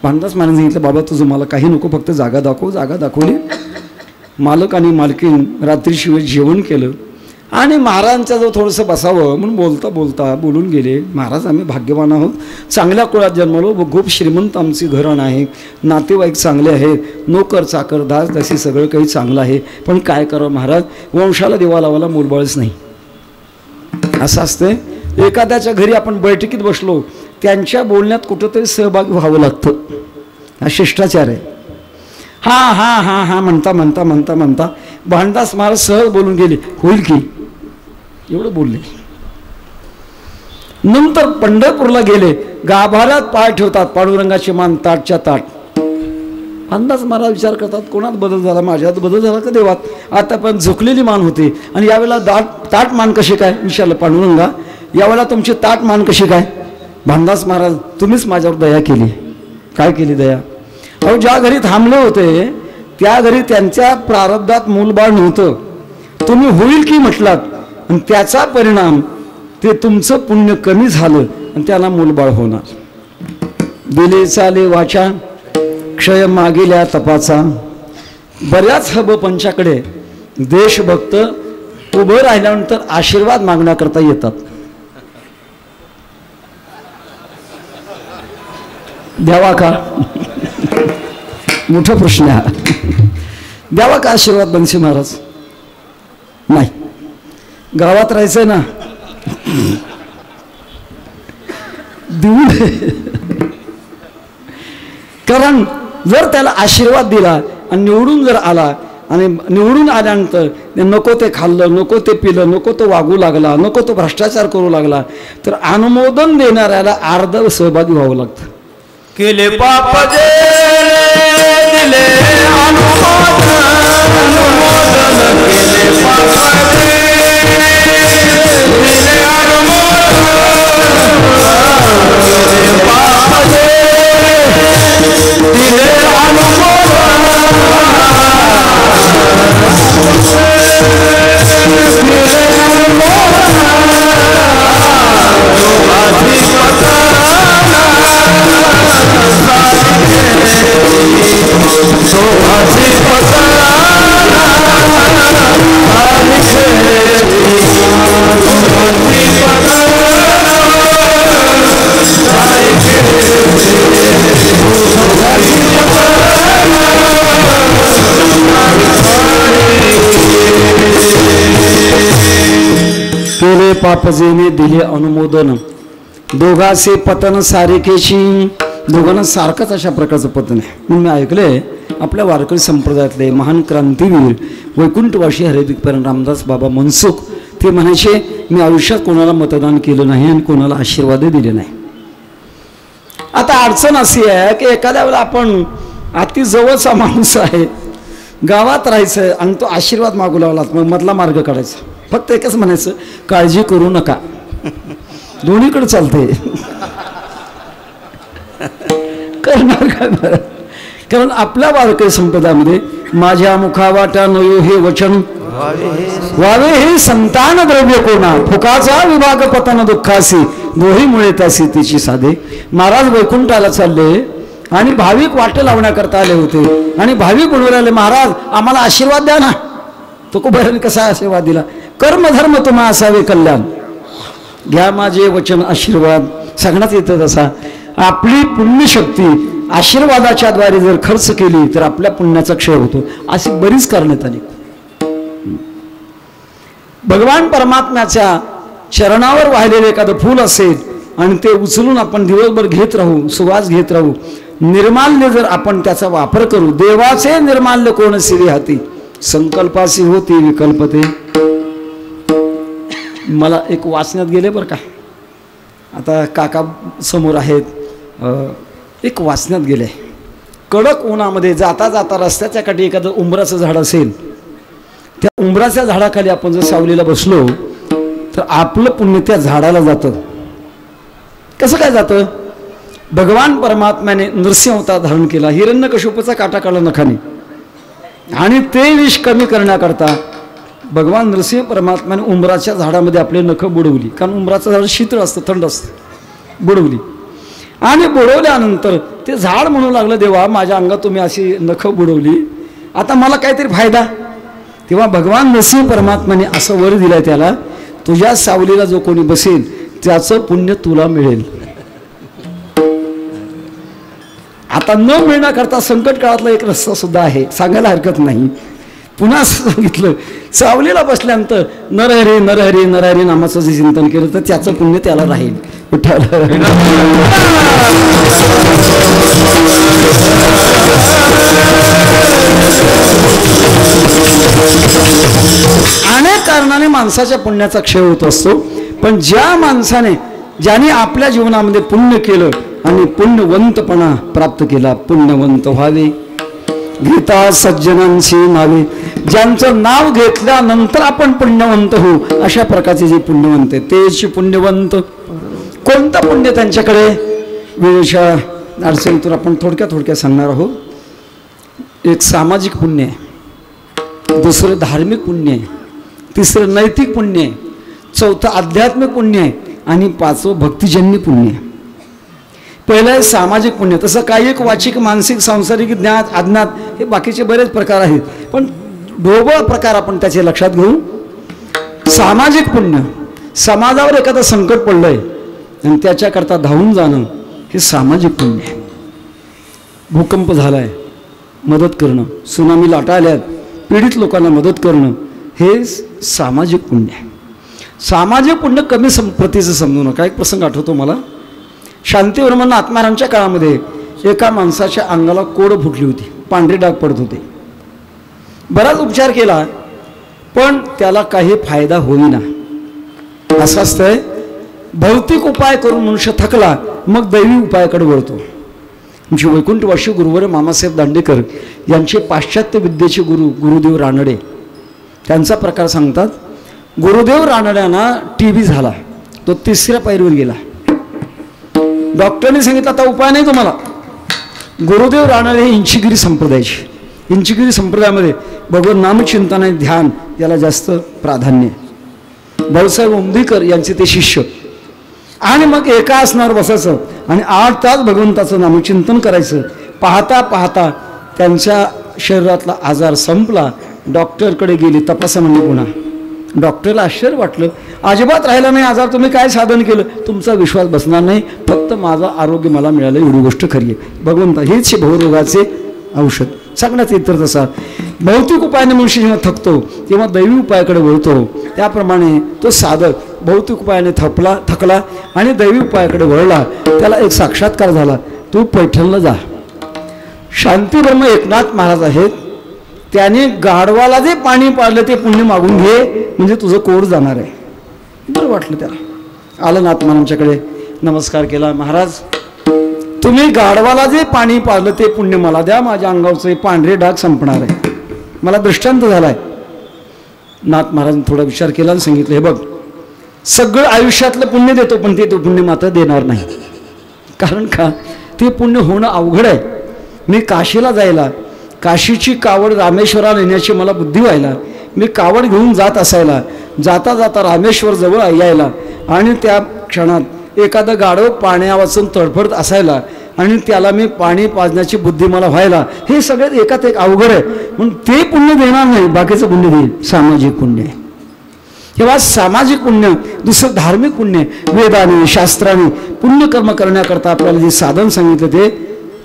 भानुदास महाराज सांगितलं, बाबा तुझं मला काही नको, फक्त जागा दाखव. जागा दाखवली. मालक आणि मालकीन रात्रीशिवाय जेवण केलं आणि महाराजांच्या जवळ थोडंसं बसावं म्हणून बोलता बोलता बोलून गेले. महाराज आम्ही भाग्यवान आहोत, चांगल्या कुळात जन्मलो, खूप श्रीमंत आमची घराणं आहे, नातेवाईक चांगले आहेत, नोकर चाकर दास दासी सगळं काही चांगलं आहे, पण काय करावं महाराज, वंशाला देवा लावायला मूलबाळच नाही. असं असते. एखाद्याच्या घरी आपण बैठकीत बसलो, त्यांच्या बोलण्यात कुठंतरी सहभागी व्हावं लागतं. हा शिष्टाचार आहे. हा हा हा हा म्हणता म्हणता म्हणता म्हणता भानुदास महाराज सहज बोलून गेले, होईल की एवढं बोलले. नंतर पंढरपूरला गेले. गाभाऱ्यात पाय ठेवतात, पांडुरंगाची मान ताटच्या ताट. भानुदास महाराज विचार करतात, कोणात बदल झाला, माझ्यात बदल झाला का देवात? आता पण झुकलेली मान होती आणि यावेळेला ताट मान कशी काय? विचारलं पांडुरंगा, यावेळेला तुमची ताट मान कशी काय? भानुदास महाराज, तुम्हीच माझ्यावर दया केली. काय केली दया? अहो, ज्या घरी थांबले होते त्या घरी त्यांच्या प्रारब्धात मूलबाळ नव्हतं. तुम्ही होईल की म्हटलात आणि त्याचा परिणाम ते तुमचं पुण्य कमी झालं आणि त्याला मूलबाळ होणार. दिले चाले वाचा क्षय मागिल्या तपाचा. बऱ्याच हब पंचाकडे देशभक्त उभं राहिल्यानंतर आशीर्वाद मागण्याकरता येतात. द्यावा का? मोठा प्रश्न आहे. द्यावा का आशीर्वाद बनसी महाराज? नाही. गावात राहायचंय ना, देऊ. कारण जर त्याला आशीर्वाद दिला आणि निवडून जर आला आणि निवडून आल्यानंतर नको ते खाल्लं, नको ते पिलं, नको तो वागू लागला, नको तो भ्रष्टाचार करू लागला, तर अनुमोदन देणाऱ्याला अर्ध सहभागी व्हावं लागतं. केले पाप दिले अनुमोदन केले पाप दिले अनुमोदन पाप जेने दिले अनुमोदन, दोघाचे पतन सारिकेची. दोघांना सारखंच अशा प्रकारचं पतन आहे. म्हणून मी ऐकलंय आपल्या वारकरी संप्रदायातले महान क्रांतीवीर वैकुंठवासी हरिदीपरायण रामदास बाबा मनसुख ते म्हणायचे, मी आयुष्यात कोणाला मतदान केलं नाही आणि कोणाला आशीर्वादही दिले नाही. आता अडचण अशी आहे की एखाद्या वेळेला आपण अति जवळचा माणूस आहे, गावात राहायचं आणि तो आशीर्वाद मागू लागला, मग मधला मार्ग काढायचा. फक्त एकच म्हणायचं, काळजी करू नका. दोन्हीकडे चालते. करणार काय बरं? कारण आपल्या वारकरी संप्रदायामध्ये माझ्या मुखावाटा नयो हे वचन व्हावे हे संतान द्रव्य कोणा, फुकाचा विभाग पतन दुःखासी, दोहीमुळे त्यासी तिची साधे. महाराज वैकुंठाला चालले आणि भाविक वाटे लावण्याकरता आले होते आणि भाविक बोलवले, महाराज आम्हाला आशीर्वाद द्या ना. तो कुबेराने कसा आशीर्वाद दिला, कर्मधर्म तुम्हा असावे कल्याण, घ्या माझे वचन आशीर्वाद. सांगण्यात येतं तसा आपली पुण्यशक्ती आशीर्वादाच्या द्वारे जर खर्च केली तर आपल्या पुण्याचा क्षय होतो. अशी बरीच करण्यात आली. भगवान परमात्म्याच्या चरणावर वाहिलेले एखादं फूल असेल आणि ते उचलून आपण दिवसभर घेत राहू, सुवास घेत राहू, निर्माल्य जर आपण त्याचा वापर करू, देवाचे निर्माल्य कोण सिरी हाती, संकल्पासी होती विकल्पते. मला एक वाचण्यात गेले बरं का, आता काका समोर आहेत, एक वाचण्यात गेले. कडक उन्हामध्ये जाता जाता रस्त्याच्या काठी एखादं उंबराचं झाड असेल, त्या उंबराच्या झाडाखाली आपण जर सावलीला बसलो तर आपलं पुण्य त्या झाडाला जातं. कसं काय जातं? भगवान परमात्म्याने नरसिंह अवतार धारण केला, हिरण्यकशिपूचा काटा काढला नखाने, आणि ते विष कमी करण्याकरता भगवान नरसिंह परमात्म्याने उंबराच्या झाडामध्ये आपले नख बुडवली. कारण उंबराचं झाड शीतळ असतं, थंड असतं. बुडवली आणि बुडवल्यानंतर ते झाड म्हणू लागलं, देवा माझ्या अंगात तुम्ही अशी नख बुडवली, आता मला काहीतरी फायदा. तेव्हा भगवान नरसिंह परमात्म्याने असं वर दिलंय त्याला, तुझ्या सावलीला जो कोणी बसेल त्याचं पुण्य तुला मिळेल. आता न मिळण्याकरता संकट काळातला एक रस्ता सुद्धा आहे, सांगायला हरकत नाही. पुन्हा सांगितलं, सावलीला बसल्यानंतर नरहरी नरहरी नरहरी नामाचं जे चिंतन केलं तर त्याचं पुण्य त्याला राहील. अनेक कारणाने माणसाच्या पुण्याचा क्षय होत असतो, पण ज्या माणसाने ज्याने आपल्या जीवनामध्ये पुण्य केलं आणि पुण्यवंतपणा प्राप्त केला, पुण्यवंत व्हावे. गीता सज्जनांची नावे, ज्यांचं नाव घेतल्यानंतर आपण पुण्यवंत होऊ, अशा प्रकारचे जे पुण्यवंत आहे तेच पुण्यवंत. कोणतं पुण्य त्यांच्याकडे? वेळेच्या अडचणीतून आपण थोडक्यात सांगणार आहोत. एक सामाजिक पुण्य आहे, दुसरं धार्मिक पुण्य आहे, तिसरं नैतिक पुण्य आहे, चौथं आध्यात्मिक पुण्य आहे आणि पाचवं भक्तिजन्य पुण्य आहे. पहिलं आहे सामाजिक पुण्य. तसं काही एक वाचिक, मानसिक, सांसारिक, ज्ञात, अज्ञात हे बाकीचे बरेच प्रकार आहेत, पण ढोबळ प्रकार आपण त्याचे लक्षात घेऊ. सामाजिक पुण्य, समाजावर एखादं संकट पडलंय आणि त्याच्याकरता धावून जाणं हे सामाजिक पुण्य आहे. भूकंप झालाय, मदत करणं, सुनामी लाटा आल्यात, पीडित लोकांना मदत करणं हे सामाजिक पुण्य आहे. सामाजिक पुण्य कमी प्रतीचं समजू नका. एक प्रसंग आठवतो मला. शांतीवर्मन आत्मारामच्या काळामध्ये एका माणसाच्या अंगाला कोड फुटली होती, पांढरे डाग पडत होते. बराच उपचार केला पण त्याला काही फायदा होईना. असं असतंय, भौतिक उपाय करून मनुष्य थकला मग दैवी उपायाकडे वळतो. म्हणजे वैकुंठवासी गुरुवर मामासाहेब दांडेकर यांचे पाश्चात्य विद्येचे गुरुदेव रानडे, त्यांचा प्रकार सांगतात. गुरुदेव रानड्यांना TB झाला, तो 3ऱ्या पायरीवर गेला. डॉक्टरने सांगितलं आता उपाय नाही तुम्हाला. गुरुदेव रानडे हे इंचगिरी संप्रदायाचे. इंचगिरी संप्रदायामध्ये भगवान नामचिंतन आणि ध्यान याला जास्त प्राधान्य. भाऊसाहेब उमदीकर यांचे ते शिष्य. आणि मग एका आसनावर बसायचं आणि 8 तास भगवंताचं नामचिंतन करायचं. पाहता पाहता त्यांच्या शरीरातला आजार संपला. डॉक्टरकडे गेली, तपासा म्हणले पुन्हा. डॉक्टरला आश्चर्य वाटलं, अजिबात राहिला नाही आजार, तुम्ही काय साधन केलं? तुमचा विश्वास बसणार नाही, फक्त माझं आरोग्य मला मिळालं एवढी गोष्ट खरी आहे. भगवंता हेच भवरोगाचे औषध. सांगण्यात येतं तसा भौतिक उपायाने मनुष्य जेव्हा थकतो तेव्हा दैवी उपायाकडे वळतो. त्याप्रमाणे तो साधक भौतिक उपायाने थकला आणि दैवी उपायाकडे वळला, त्याला एक साक्षात्कार झाला, तू पैठणला जा. शांतीब्रह्म एकनाथ महाराज आहेत, त्याने गाढवाला जे पाणी पाडलं ते पुण्य मागून घे, म्हणजे तुझं कोड जाणार आहे. बरं वाटलं त्याला. आलं नाथ महाराजांच्याकडे, नमस्कार केला. महाराज, तुम्ही गाढवाला जे पाणी पाडलं ते पुण्य मला द्या, माझ्या अंगावरचे पांढरे डाग संपणार आहे, मला दृष्टांत झालाय. नाथ महाराजांनी थोडा विचार केला आणि सांगितलं, हे बघ, सगळं आयुष्यातलं पुण्य देतो, पण ते तो पुण्य मात्र देणार नाही. कारण का, ते पुण्य होणं अवघड आहे. मी काशीला जायला, काशीची कावड रामेश्वराला नेण्याची मला बुद्धी व्हायला, मी कावड घेऊन जात असायला, जाता जाता रामेश्वर जवळ यायला, आणि त्या क्षणात एखादं गाढव पाण्या वाचून तडफडत असायला आणि त्याला मी पाणी पाजण्याची बुद्धी मला व्हायला, हे सगळ्यात एकात एक अवघड आहे. म्हणून ते पुण्य देणार नाही, बाकीचं पुण्य देईल. सामाजिक पुण्य आहे. तेव्हा सामाजिक पुण्य, दुसरं धार्मिक पुण्य. वेदाने शास्त्राने पुण्यकर्म करण्याकरता आपल्याला जे साधन सांगितलं ते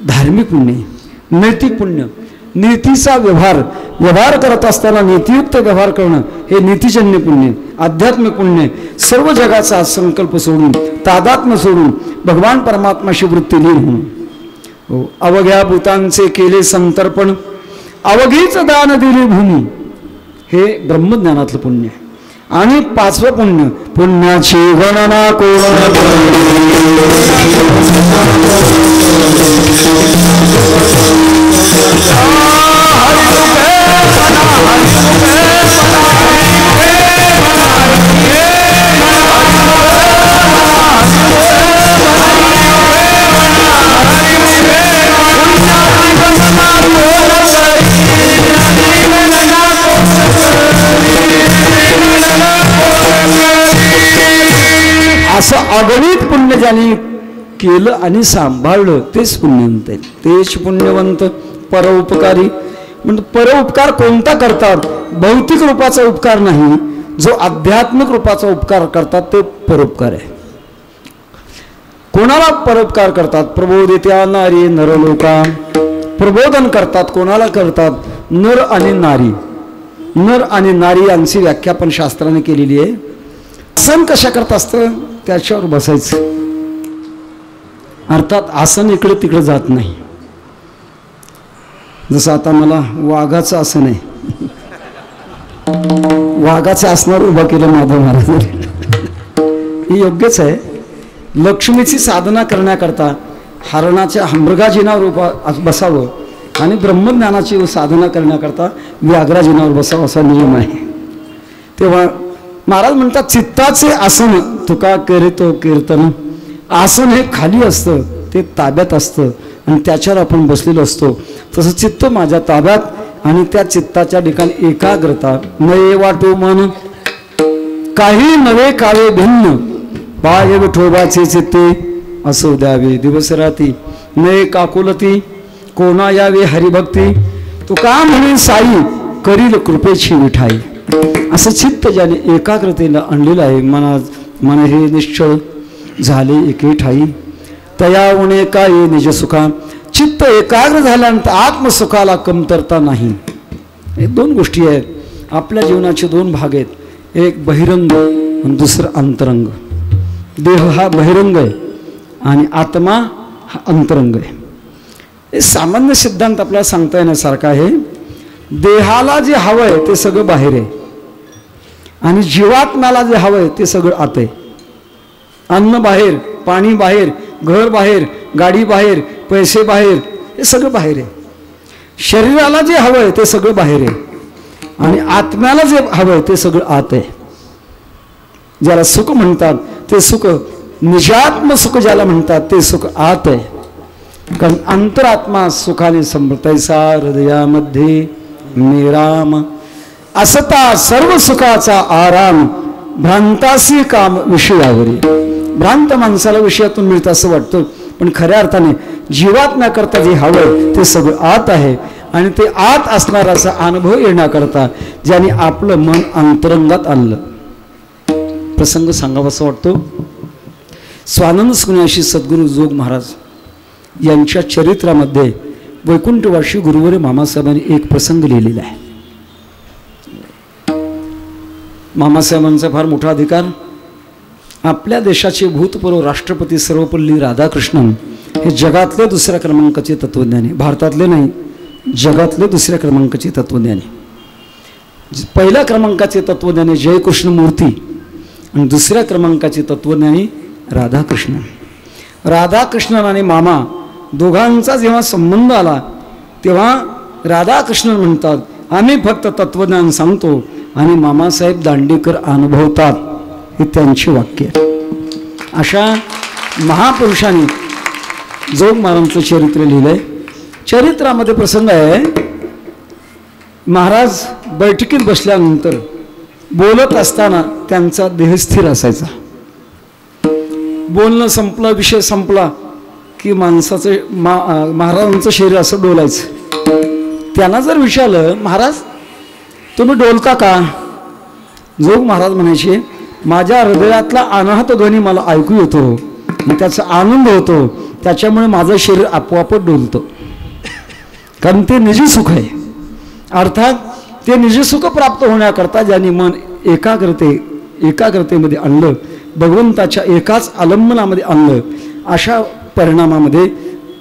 धार्मिक पुण्य, नैतिक पुण्य. नीतीचा व्यवहार करत असताना नीतियुक्त व्यवहार करणं हे नीतिजन्य पुण्य. आध्यात्मिक पुण्य, सर्व जगाचा संकल्प सोडून, तादात्म्य सोडून भगवान परमात्माशी वृत्ती लीन होणं. अवघ्या भूतांचे केले संतर्पण, अवघीच दान दिली भूमी, हे ब्रह्मज्ञानातलं पुण्य. आणि पाचवं पुण्य, पुण्याची गणना कोण. असं अगणित पुण्य ज्यांनी केलं आणि सांभाळलं तेच पुण्यवंत आहे. तेच पुण्यवंत. परोपकारी म्हणजे परोपकार कोणता करतात? भौतिक रूपाचा उपकार नाही, जो आध्यात्मिक रूपाचा उपकार करतात ते परोपकार आहे. कोणाला परोपकार करतात? प्रबोधित्या नारी नरलोका. प्रबोधन करतात कोणाला करतात? नर आणि नारी. नर आणि नारी यांची व्याख्या पण शास्त्राने केलेली आहे. आसन कशा करत असतं? त्याच्यावर बसायचं. अर्थात आसन इकडे तिकडे जात नाही. जसं आता मला वाघाचं आसन आहे, वाघाच्या आसनावर उभा केलं माधव महाराज, हे योग्यच आहे. लक्ष्मीची साधना करण्याकरता हरणाच्या मृगाजिनावर उभा बसावं आणि ब्रह्मज्ञानाची साधना करण्याकरता व्याघ्राजिनावर बसावं असा नियम आहे. तेव्हा महाराज म्हणतात चित्ताचे आसन तुका करीतो कीर्तन. आसन हे खाली असतं, ते ताब्यात असतं आणि त्याच्यावर आपण बसलेलो असतो. तसं चित्त माझ्या ताब्यात आणि त्या चित्ताच्या ठिकाणी एकाग्रता. नये वाटो मन काही नवे कावे भिन्न, पाय विठोबाचे चित्ते असो द्यावे दिवस राती. नये काकुलती कोणा यावे हरिभक्ती, तुका म्हणे साई करील कृपेची विठाई. असं चित्त ज्याने एकाग्रतेला आणलेलं आहे, मन हे निश्चळ झाले एके ठाई. तया उणे काय निज सुखा. चित्त एकाग्र झाल्यानंतर आत्मसुखाला कमतरता नाही. हे दोन गोष्टी आहेत. आपल्या जीवनाचे दोन भाग आहेत, एक बहिरंग आणि दुसरं अंतरंग. देह हा बहिरंग आहे आणि आत्मा हा अंतरंग आहे. हे सामान्य सिद्धांत आपल्याला सांगता येण्यासारखा आहे. देहाला जे हवं आहे ते सगळं बाहेर आहे आणि जीवात्म्याला जे हवं आहे ते सगळं आत आहे. अन्न बाहेर, पाणी बाहेर, घर बाहेर, गाडी बाहेर, पैसे बाहेर, हे सगळं बाहेर आहे. शरीराला जे हवं आहे ते सगळं बाहेर आहे आणि आत्म्याला जे हवं आहे ते सगळं आत आहे. ज्याला सुख म्हणतात ते सुख, निजात्म सुख ज्याला म्हणतात ते सुख आत आहे. कारण अंतरात्मा सुखाने समृतैसा हृदयामध्ये मेराम. असता सर्व सुखाचा आराम, भ्रांतासी काम विषयावरी. भ्रांत माणसाला विषयातून मिळतं असं वाटतं, पण खऱ्या अर्थाने जीवात्म्याकरता जे हवं ते सगळं आत आहे आणि ते आत असणाराचा अनुभव येण्याकरता ज्याने आपलं मन अंतरंगात आणलं. प्रसंग सांगावासा वाटतो. स्वानंद सुन्याशी सद्गुरू जोग महाराज यांच्या चरित्रामध्ये वैकुंठवासी गुरुवर्य मामासाहेबांनी एक प्रसंग लिहिलेला आहे. मामासाहेबांचा फार मोठा अधिकार, आपल्या देशाचे भूतपूर्व राष्ट्रपती सर्वपल्ली राधाकृष्णन हे जगातले दुसऱ्या क्रमांकाचे तत्त्वज्ञानी, भारतातले नाही, जगातले दुसऱ्या क्रमांकाचे तत्त्वज्ञानी. पहिल्या क्रमांकाचे तत्त्वज्ञानी जयकृष्ण मूर्ती आणि दुसऱ्या क्रमांकाचे तत्त्वज्ञानी राधाकृष्णन. राधाकृष्णन आणि मामा दोघांचा जेव्हा संबंध आला तेव्हा राधाकृष्णन म्हणतात, आम्ही फक्त तत्त्वज्ञान सांगतो आणि मामासाहेब दांडेकर अनुभवतात. हे त्यांची वाक्य. अशा महापुरुषांनी जोग महाराजांचं चरित्र लिहिलंय. चरित्रामध्ये प्रसंग आहे, महाराज बैठकीत बसल्यानंतर बोलत असताना त्यांचा देह स्थिर असायचा. बोलणं संपलं, विषय संपला की माणसाचं महाराजांचं शरीर असं डोलायचं. त्यांना जर विचारलं, महाराज तुम्ही डोलता का? जोग महाराज म्हणायचे, माझ्या हृदयातला अनाहत ध्वनी मला ऐकू येतो, त्याचा आनंद होतो, त्याच्यामुळे माझं शरीर आपोआपच डोलतं. कारण ते निजसुख आहे. अर्थात ते निजसुख प्राप्त होण्याकरता ज्यांनी मन एकाग्रतेमध्ये आणलं, भगवंताच्या एकाच आलंबनामध्ये आणलं, अशा परिणामामध्ये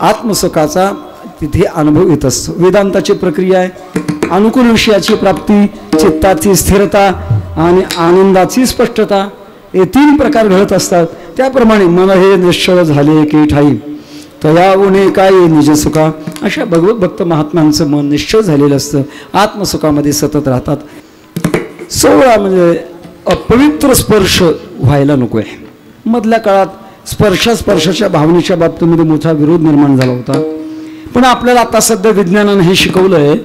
आत्मसुखाचा तिथे अनुभव येत असतो. वेदांताची प्रक्रिया आहे, अनुकूल विषयाची प्राप्ती, चित्ताची स्थिरता आणि आनंदाची स्पष्टता, हे तीन प्रकार घडत असतात. त्याप्रमाणे मन हे निश्चळ झाले की ठाई तया उणे काय निजसुखा. अशा भगवत भक्त महात्म्यांचं मन निश्चळ झालेलं असतं, आत्मसुखामध्ये सतत राहतात. 16 म्हणजे अपवित्र स्पर्श व्हायला नको आहे. मधल्या काळात स्पर्शाच्या भावनेच्या बाबतीमध्ये मोठा विरोध निर्माण झाला होता. पण आपल्याला आता सध्या विज्ञानानं हे शिकवलं आहे,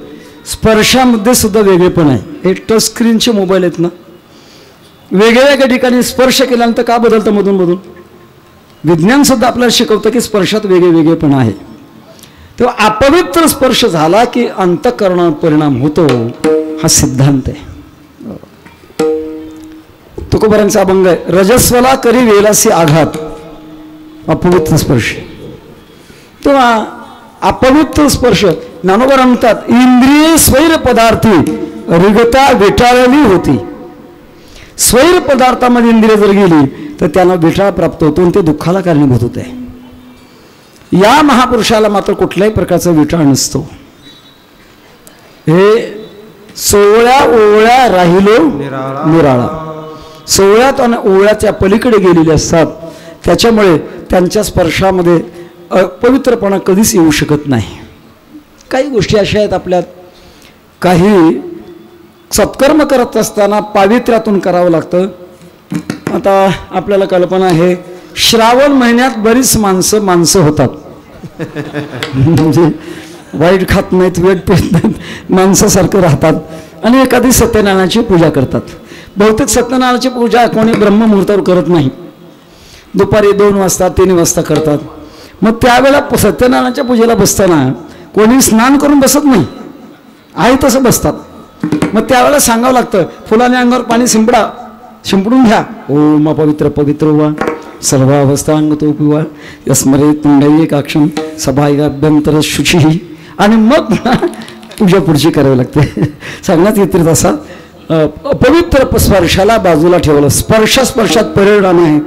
स्पर्शामध्ये सुद्धा वेगळेपण आहे. हे टच स्क्रीनचे मोबाईल आहेत ना, वेगळ्या ठिकाणी स्पर्श केल्यानंतर का बदलतं मधून? विज्ञान सुद्धा आपल्याला शिकवतं की स्पर्शात वेगळेपण आहे. तेव्हा अपवित्र स्पर्श झाला की अंतःकरणावर परिणाम होतो, हा सिद्धांत आहे. तुकोबारांचा अभंग आहे, रजस्वला करी वेलासी आघात, अपवित्र स्पर्श. तेव्हा अपवित्र स्पर्श ज्ञानोबा म्हणतात, इंद्रिय स्वैर पदार्थी रिगता विटाळली होती. स्वैर पदार्थामध्ये इंद्रिय जर गेली तर त्यांना विटाळ प्राप्त होतो आणि ते दुःखाला कारणीभूत होते. या महापुरुषाला मात्र कुठल्याही प्रकारचा विटाळ नसतो. हे 16 ओळ्या राहिलो निराळा, 16 आणि ओळ्याच्या पलीकडे गेलेले असतात. त्याच्यामुळे त्यांच्या स्पर्शामध्ये अपवित्रपणा कधीच येऊ शकत नाही. काही गोष्टी अशा आहेत आपल्यात, काही सत्कर्म करत असताना पावित्र्यातून करावं लागतं. आता आपल्याला कल्पना आहे, श्रावण महिन्यात बरीच माणसं होतात, म्हणजे वाईट खात नाहीत, वेट पेत नाहीत, माणसासारखं राहतात आणि एखादी सत्यनारायणाची पूजा करतात. बहुतेक सत्यनारायणाची पूजा कोणी ब्रह्ममुहूर्तावर करत नाही, दुपारी 2 वाजता 3 वाजता करतात. मग त्यावेळेला सत्यनारायणाच्या पूजेला बसताना कोणी स्नान करून बसत नाही, आहे तसं बसतात. मग त्यावेळेला सांगावं लागतं, फुलाने अंगावर पाणी शिंपडून घ्या, ओम पवित्र पवित्र व्हा, सर्वावस्था अंग तो पिवा, यस्मरे तुंडई काक्षम सभाभ्यंतर शुची, आणि मग पूजा पुढची करावी लागते. सांगण्यात येते तसा पवित्र स्पर्शाला बाजूला ठेवलं. स्पर्शात परिणाम आहे.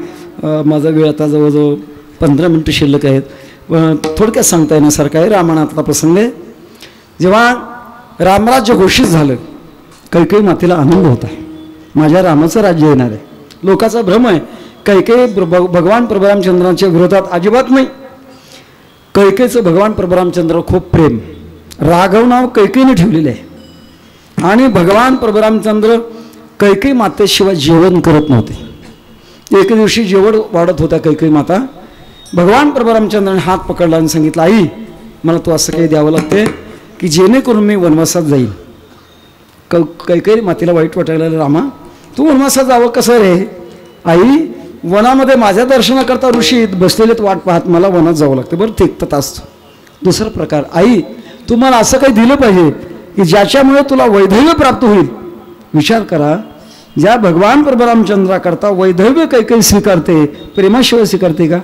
माझा वेळ आता जवळजवळ 15 मिनिटं शिल्लक आहेत. थोडक्यात सांगता येण्यासारखं आहे. रामायणातला प्रसंग आहे. जेव्हा रामराज्य घोषित झालं, कैकेयी मातेला आनंद होता, माझ्या रामाचं राज्य येणार आहे. लोकांचा भ्रम आहे, कैकेयी भगवान प्रभुरामचंद्रांच्या विरोधात अजिबात नाही. कैकेयीचं भगवान प्रभुरामचंद्र खूप प्रेम, राघव नाव कैकेयीने ठेवलेले आहे. आणि भगवान प्रभुरामचंद्र कैकेयी मातेशिवाय जेवण करत नव्हते. एक दिवशी जेवण वाढत होत्या कैकेयी माता. भगवान प्रभुरामचंद्राने हात पकडला आणि सांगितलं, आई मला तू असं काही द्यावं लागते की जेणेकरून मी वनवासात जाईल. कैकेयी मातेला वाईट वाटायला, रामा तू वनवासात जावं कसं रे? आई वनामध्ये माझ्या दर्शनाकरता ऋषी बसलेलेत वाट पाहत, मला वनात जावं लागतं. बरं ठीक तर असतो. दुसरा प्रकार, आई तू मला असं काही दिलं पाहिजे की ज्याच्यामुळे तुला वैधव्य प्राप्त होईल. विचार करा, ज्या भगवान प्रभुरामचंद्राकरता वैधव्य कैकेयी स्वीकारते, प्रेमाशिवाय स्वीकारते का?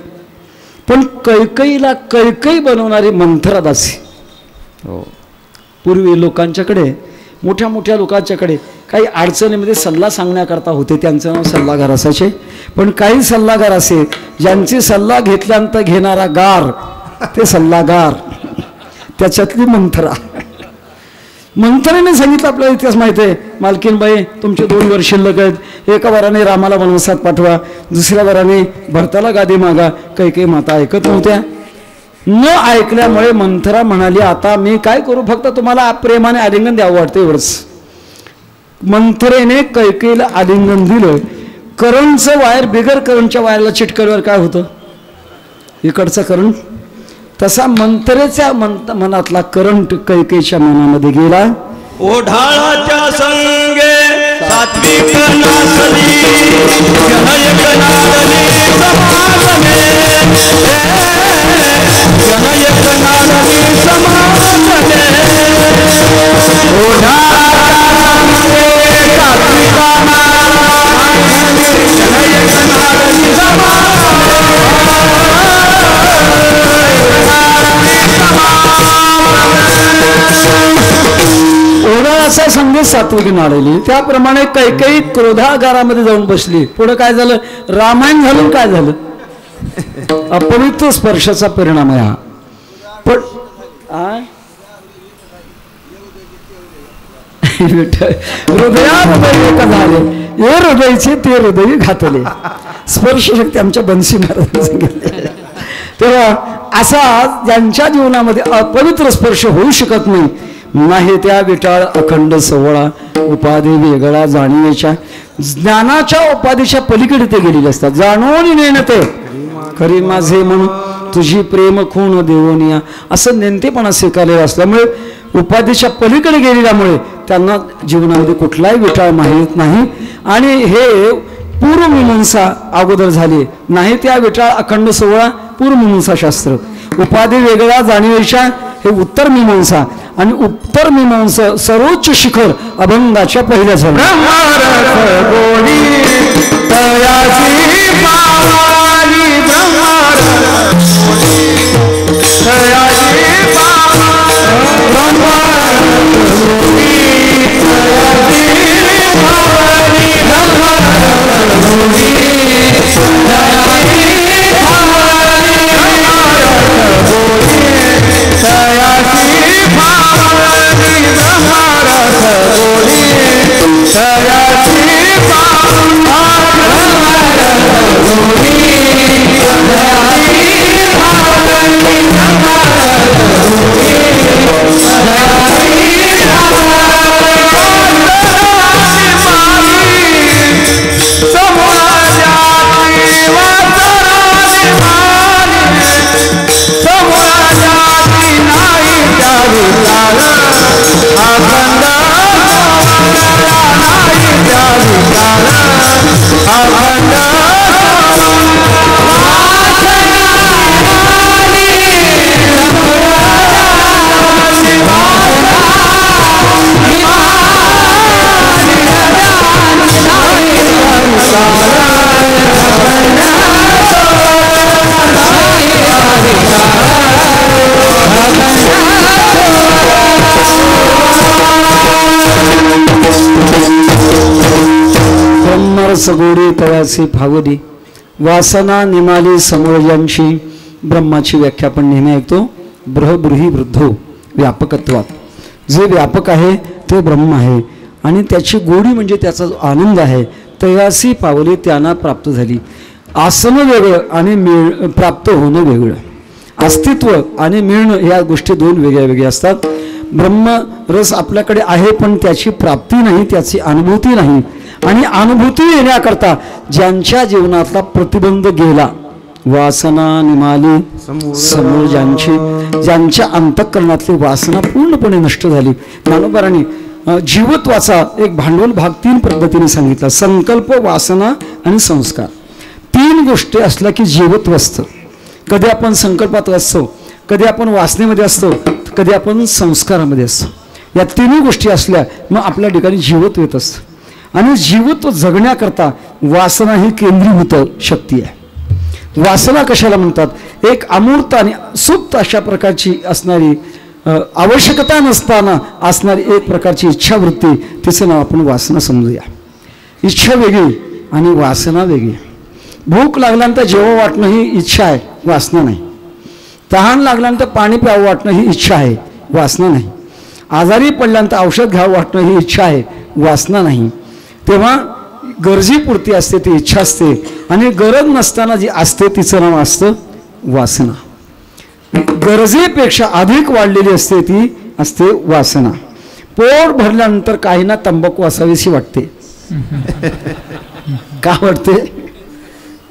पण कैकेयीला कैकेयी बनवणारी मंथरा दासी. हो, पूर्वी लोकांच्याकडे, मोठ्या लोकांच्याकडे काही अडचणीमध्ये सल्ला सांगण्याकरता होते, त्यांचं नाव सल्लागार असायचे. पण काही सल्लागार असे ज्यांची सल्ला घेतल्यानंतर घेणारा गार ते सल्लागार, त्याच्यातली मंथरा. मंथरेने सांगितलं, आपला इतिहास माहिती आहे, मालकीनबाई तुमचे 2 वर्ष शिल्लक आहेत, एका वराने रामाला वनवासात पाठवा, दुसऱ्या वराने भरताला गादी मागा. काही माता ऐकत नव्हत्या. न ऐकल्यामुळे मंथरा म्हणाली, आता मी काय करू, फक्त तुम्हाला प्रेमाने आलिंगन द्यावं वाटतं एवढंच. मंथरेने कैकेयीला आलिंगन दिलं. करंटचं वायर बिगर करंटच्या वायरला चिटकल्यावर काय होतं, इकडचा करंट. तसा मंथरेच्या मनातला करंट कैकेयीच्या मनामध्ये गेला. ओढाळाच्या संगे सात्विक नाचली, जनयक नाचली समाजने, जनयक नाचली समाजने. ओढाळाच्या संगे सात्विक नाचली, जनयक नाचली समाजने. ओढाळाचा संदेश सात्विक नाळली. त्याप्रमाणे कैकेयी क्रोधागारामध्ये जाऊन बसली. पुढे काय झालं, रामायण झालं. काय झालं, अपवित्र स्पर्शाचा परिणाम आहे हा. पण हृदय एक झाले, हे हृदयचे ते हृदय घातले. स्पर्श शक्ती आमच्या बन्सी महाराजांनी सांगितले. तेव्हा असा ज्यांच्या जीवनामध्ये अपवित्र स्पर्श होऊ शकत नाही त्या विटाळ अखंड सोहळा उपाधी वेगळा जाणीवेच्या ज्ञानाच्या उपाधीच्या पलीकडे ते गेलेले असतात. जाणून नेणते खरी माझे म्हणून तुझी प्रेम खूण देवनिया असं नेमतेपणा स्वीकारलेला असल्यामुळे उपाधीच्या पलीकडे गेलेल्यामुळे त्यांना जीवनामध्ये कुठलाही विटाळ माहीत नाही. आणि हे पूर्वमीमांसा अगोदर झाली नाही. त्या विटाळ अखंड सोहळा पूर्वमीमांसा शास्त्र, उपाधी वेगळा जाणीवेच्या हे उत्तर मीमांसा. आणि उत्तर मीमांसा सर्वोच्च शिखर अभंगाच्या पहिल्या झालं. सगोडी तळासी फावली वासना निमाली समोरयांची. ब्रह्माची व्याख्या आपण नेहमी ऐकतो, ब्रह्मब्रूही वृद्धो व्यापकत्वात. जे व्यापक आहे ते ब्रह्म आहे आणि त्याची गोडी म्हणजे त्याचा जो आनंद आहे तयासी पावली त्यांना प्राप्त झाली. आसनं वेगळं आणि प्राप्त होणं वेगळं. अस्तित्व आणि मिळणं या गोष्टी दोन वेगळ्या वेगळ्या असतात. ब्रह्म रस आपल्याकडे आहे पण त्याची प्राप्ती नाही, त्याची अनुभूती नाही. आणि अनुभूती येण्याकरता ज्यांच्या जीवनातला प्रतिबंध गेला, वासना निमाली समोर ज्यांच्या अंतःकरणातली वासना पूर्णपणे नष्ट झाली. ज्ञानोबारांनी जीवत्वाचा एक भांडवल भाग 3 पद्धतीने सांगितला. संकल्प, वासना आणि संस्कार. 3 गोष्टी असल्या की जीवत्व असतं. कधी आपण संकल्पात असतो, कधी आपण वासनेमध्ये असतो, कधी आपण संस्कारामध्ये असतो. या 3 गोष्टी असल्या मग आपल्या ठिकाणी जीवत्व येत असतं. आणि जीवत्व जगण्याकरता वासना ही केंद्रीभूत शक्ती आहे. वासना कशाला म्हणतात? एक अमूर्त आणि सुप्त अशा प्रकारची असणारी, आवश्यकता नसताना असणारी एक प्रकारची इच्छावृत्ती, तिचं नाव आपण वासना समजूया. इच्छा वेगळी आणि वासना वेगळी. भूक लागल्यानंतर जेवण वाटणं ही इच्छा आहे, वासना नाही. तहान लागल्यानंतर पाणी प्यावं वाटणं ही इच्छा आहे, वासना नाही. आजारी पडल्यानंतर औषध घ्यावं वाटणं ही इच्छा आहे, वासना नाही. तेव्हा गरजेपुरती असते ती इच्छा असते, आणि गरज नसताना जी असते तिचं नाव असतं वासना. गरजेपेक्षा अधिक वाढलेली असते ती असते वासना. पोट भरल्यानंतर काहींना तंबाखू असावीशी वाटते. का वाटते?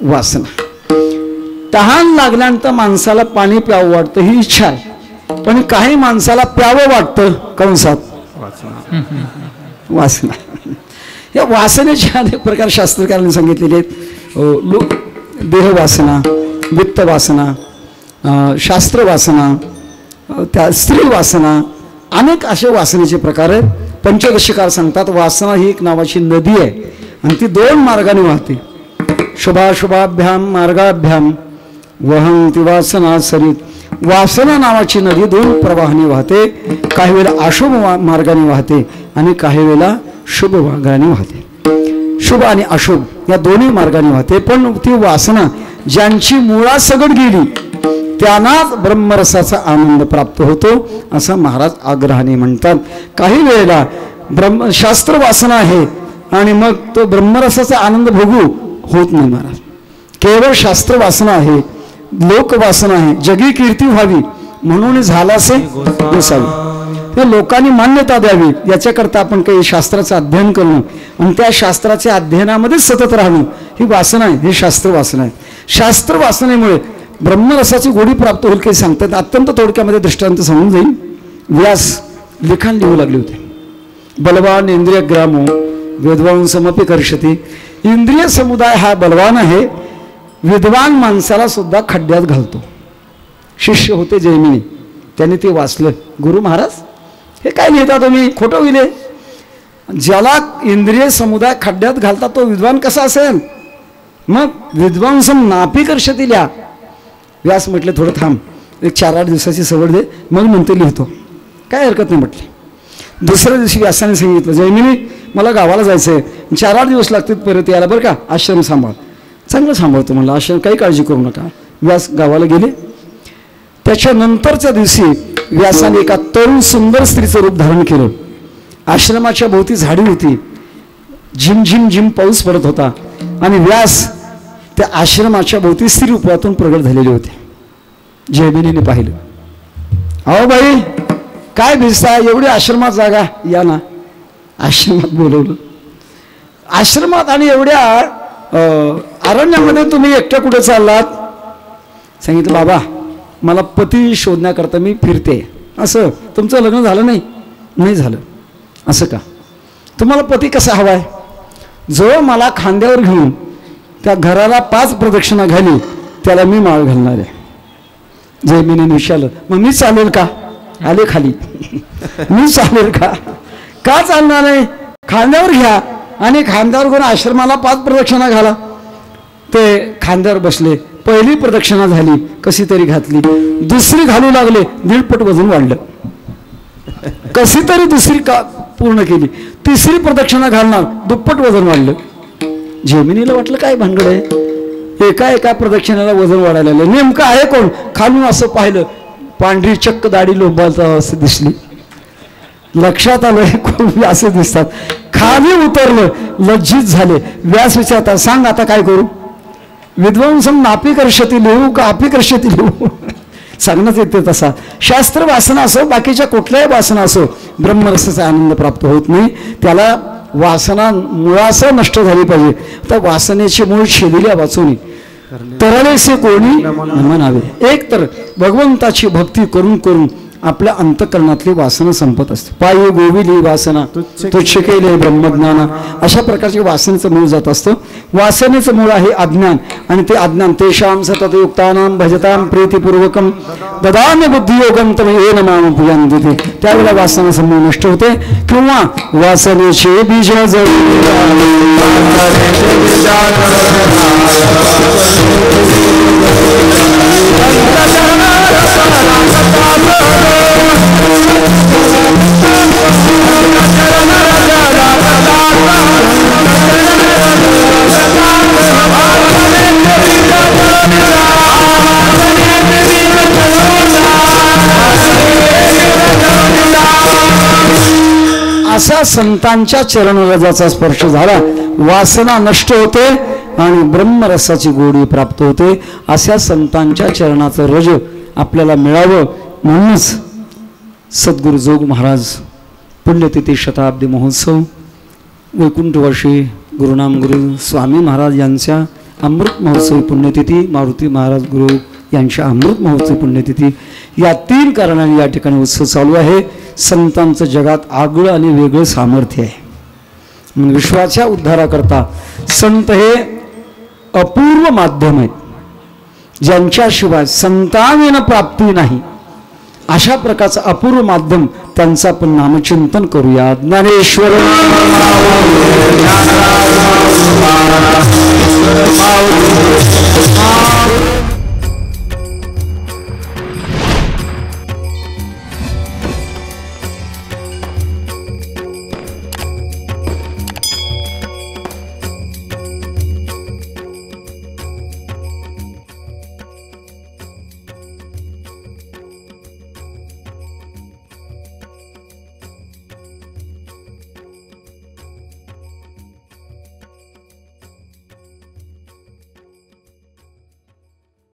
वासना. तहान लागल्यानंतर माणसाला पाणी प्यावं वाटतं ही इच्छा आहे, पण काही माणसाला प्यावं वाटतं कंसात वासना. या वासनेचे अनेक प्रकार शास्त्रकारांनी सांगितलेले आहेत. देह वासना, वित्त वासना, शास्त्र वासना, त्या स्त्री वासना, अनेक असे वासनेचे प्रकार आहेत. पंचदशीकार सांगतात वासना ही एक नावाची नदी आहे आणि ती 2 मार्गाने वाहते. शुभाशुभाभ्याम मार्गाभ्याम वहंती वासना सरित. वासना नावाची नदी 2 प्रवाहाने वाहते. काही वेळेला अशुभ मार्गाने वाहते आणि काही वेळेला शुभ मार्गाने वाहते. शुभ आणि अशुभ या दोन्ही मार्गाने वाहते. पण ती वासना ज्यांची मुळासकट गेली त्यांनाच ब्रह्मरसाचा आनंद प्राप्त होतो असं महाराज आग्रहाने म्हणतात. काही वेळेला शास्त्र वासना आहे आणि मग तो ब्रह्मरसाचा आनंद भोगू होत नाही महाराज. केवळ शास्त्र वासना आहे, लोक वासना आहे, जगी कीर्ती व्हावी म्हणून झाला असे नसावी. त्या लोकांनी मान्यता द्यावी याच्याकरता आपण काही शास्त्राचं अध्ययन करणं आणि त्या शास्त्राच्या अध्ययनामध्येच सतत राहणं ही वासना आहे, हे शास्त्र वासना आहे. शास्त्र वासनेमुळे ब्रह्मरसाची गोडी प्राप्त होईल काही सांगतात. अत्यंत थोडक्यामध्ये दृष्टांत समजून जाईल. व्यास लिखाण लिहू लागले होते. बलवान इंद्रिय ग्रामो वेदवांसमपि कर्षती. इंद्रिय समुदाय हा बलवान आहे, विद्वान माणसाला सुद्धा खड्ड्यात घालतो. शिष्य होते जैमिनी, त्यांनी ते वाचलं. गुरु महाराज हे काय लिहिता तुम्ही, खोटं लिहिले. ज्याला इंद्रिय समुदाय खड्ड्यात घालता तो विद्वान कसा असेल. मग विद्वांसम नापी कर्षती लिहा. व्यास म्हटले थोडं थांब, एक 4-8 दिवसाची सवड दे, मग म्हणते लिहितो. काय हरकत नाही म्हटले. दुसऱ्या दिवशी व्यासाने सांगितलं जैमिनी मला गावाला जायचं आहे, 4-8 दिवस लागतील परत यायला बरं का, आश्रम सांभाळ. चांगलं सांभाळतो म्हणलं, आश्रम काही काळजी करू नका. व्यास गावाला गेले. त्याच्यानंतरच्या दिवशी व्यासाने एका तरुण सुंदर स्त्रीचं रूप धारण केलं. आश्रमाच्या भोवती झाडी होती, झिम झिम झिम पाऊस पडत होता आणि व्यास त्या आश्रमाच्या भोवती स्त्री रूपातून प्रगट झालेले होते. जैमिनीने पाहिलं. अहो बाई काय भिजता, एवढी आश्रमात जागा, या ना. आश्रमात बोलवलं. आश्रमात आणि एवढ्या अरण्यामध्ये तुम्ही एकट्या कुठे चाललात. सांगितलं बाबा मला पती शोधण्याकरता मी फिरते. असं तुमचं लग्न झालं नाही. नाही झालं. असं का. तुम्हाला पती कसा हवाय. जो मला खांद्यावर घेऊन त्या घराला 5 प्रदक्षिणा घाली त्याला मी माळ घालणार आहे. जैमिनीने विचारलं मग मी चालेल का. आले खाली. मी चालेल का. का चालणार नाही. खांद्यावर घ्या आणि खांद्यावर घेऊन आश्रमाला 5 प्रदक्षिणा घाला. ते खांद्यावर बसले. पहिली प्रदक्षिणा झाली, कशी तरी घातली. दुसरी घालू लागले, 1.5 पट वजन वाढलं. कशी तरी दुसरी का पूर्ण केली. तिसरी प्रदक्षिणा घालणार, 2 पट वजन वाढलं. जैमिनीला वाटलं काय भानगड आहे, एका प्रदक्षिणाला वजन वाढायला लागलं. नेमकं आहे कोण. खालून असं पाहिलं, पांढरी चक्क दाढी लोंबालता असं दिसली. लक्षात आलं कोण असे दिसतात. खाली उतरलं, लज्जित झाले. व्यास विचारतात सांग आता काय करू. विद्वांसम नापी कर्षती लिहू का आपी कर्षती लिहू. सांगण्यात येते तसा. शास्त्र वासना असो बाकीच्या कुठल्याही वासना असो ब्रह्मरसाचा आनंद प्राप्त होत नाही. त्याला वासना मुळासह नष्ट झाली पाहिजे. तर वासनेचे मूळ शेदिल्या वाचून तरलेसे कोणी म्हणावे. एक तर भगवंताची भक्ती करून करून आपल्या अंतकरणातली वासना संपत असते. पायी गोविली वासना तुच्छ केले ब्रह्मज्ञान. अशा प्रकारचे वासनेचं मूळ जात असतं. वासनेचं मूळ आहे अज्ञान आणि ते अज्ञान तेषां सततयुक्तानां भजतां प्रीतिपूर्वकं ददामि बुद्धियोगं तम येन मां पुयांति. त्यावेळेला वासना समूळ नष्ट होते. किंवा वासनेचे बीज असा संतांच्या चरणरजाचा स्पर्श झाला, वासना नष्ट होते आणि ब्रह्मरसाची गोडी प्राप्त होते. अशा संतांच्या चरणाचं रज आपल्याला मिळावं म्हणूनच सद्गुरु जोग महाराज पुण्यतिथी शताब्दी महोत्सव वैकुंठ वर्षी गुरुनाम गुरु स्वामी महाराज यांच्या अमृत महोत्सवी पुण्यतिथी, मारुती महाराज गुरु यांच्या अमृत महोत्सवी पुण्यतिथी, या 3 कारणांनी या ठिकाणी उत्सव चालू आहे. संतांचं जगात आगळं आणि वेगळं सामर्थ्य आहे. म्हणून विश्वाच्या उद्धाराकरता संत हे अपूर्व माध्यम आहेत, ज्यांच्याशिवाय संतांविना प्राप्ती नाही. अशा प्रकारचं अपूर्व माध्यम त्यांचं आपण नामचिंतन करूया. ज्ञानेश्वर ज्ञानराज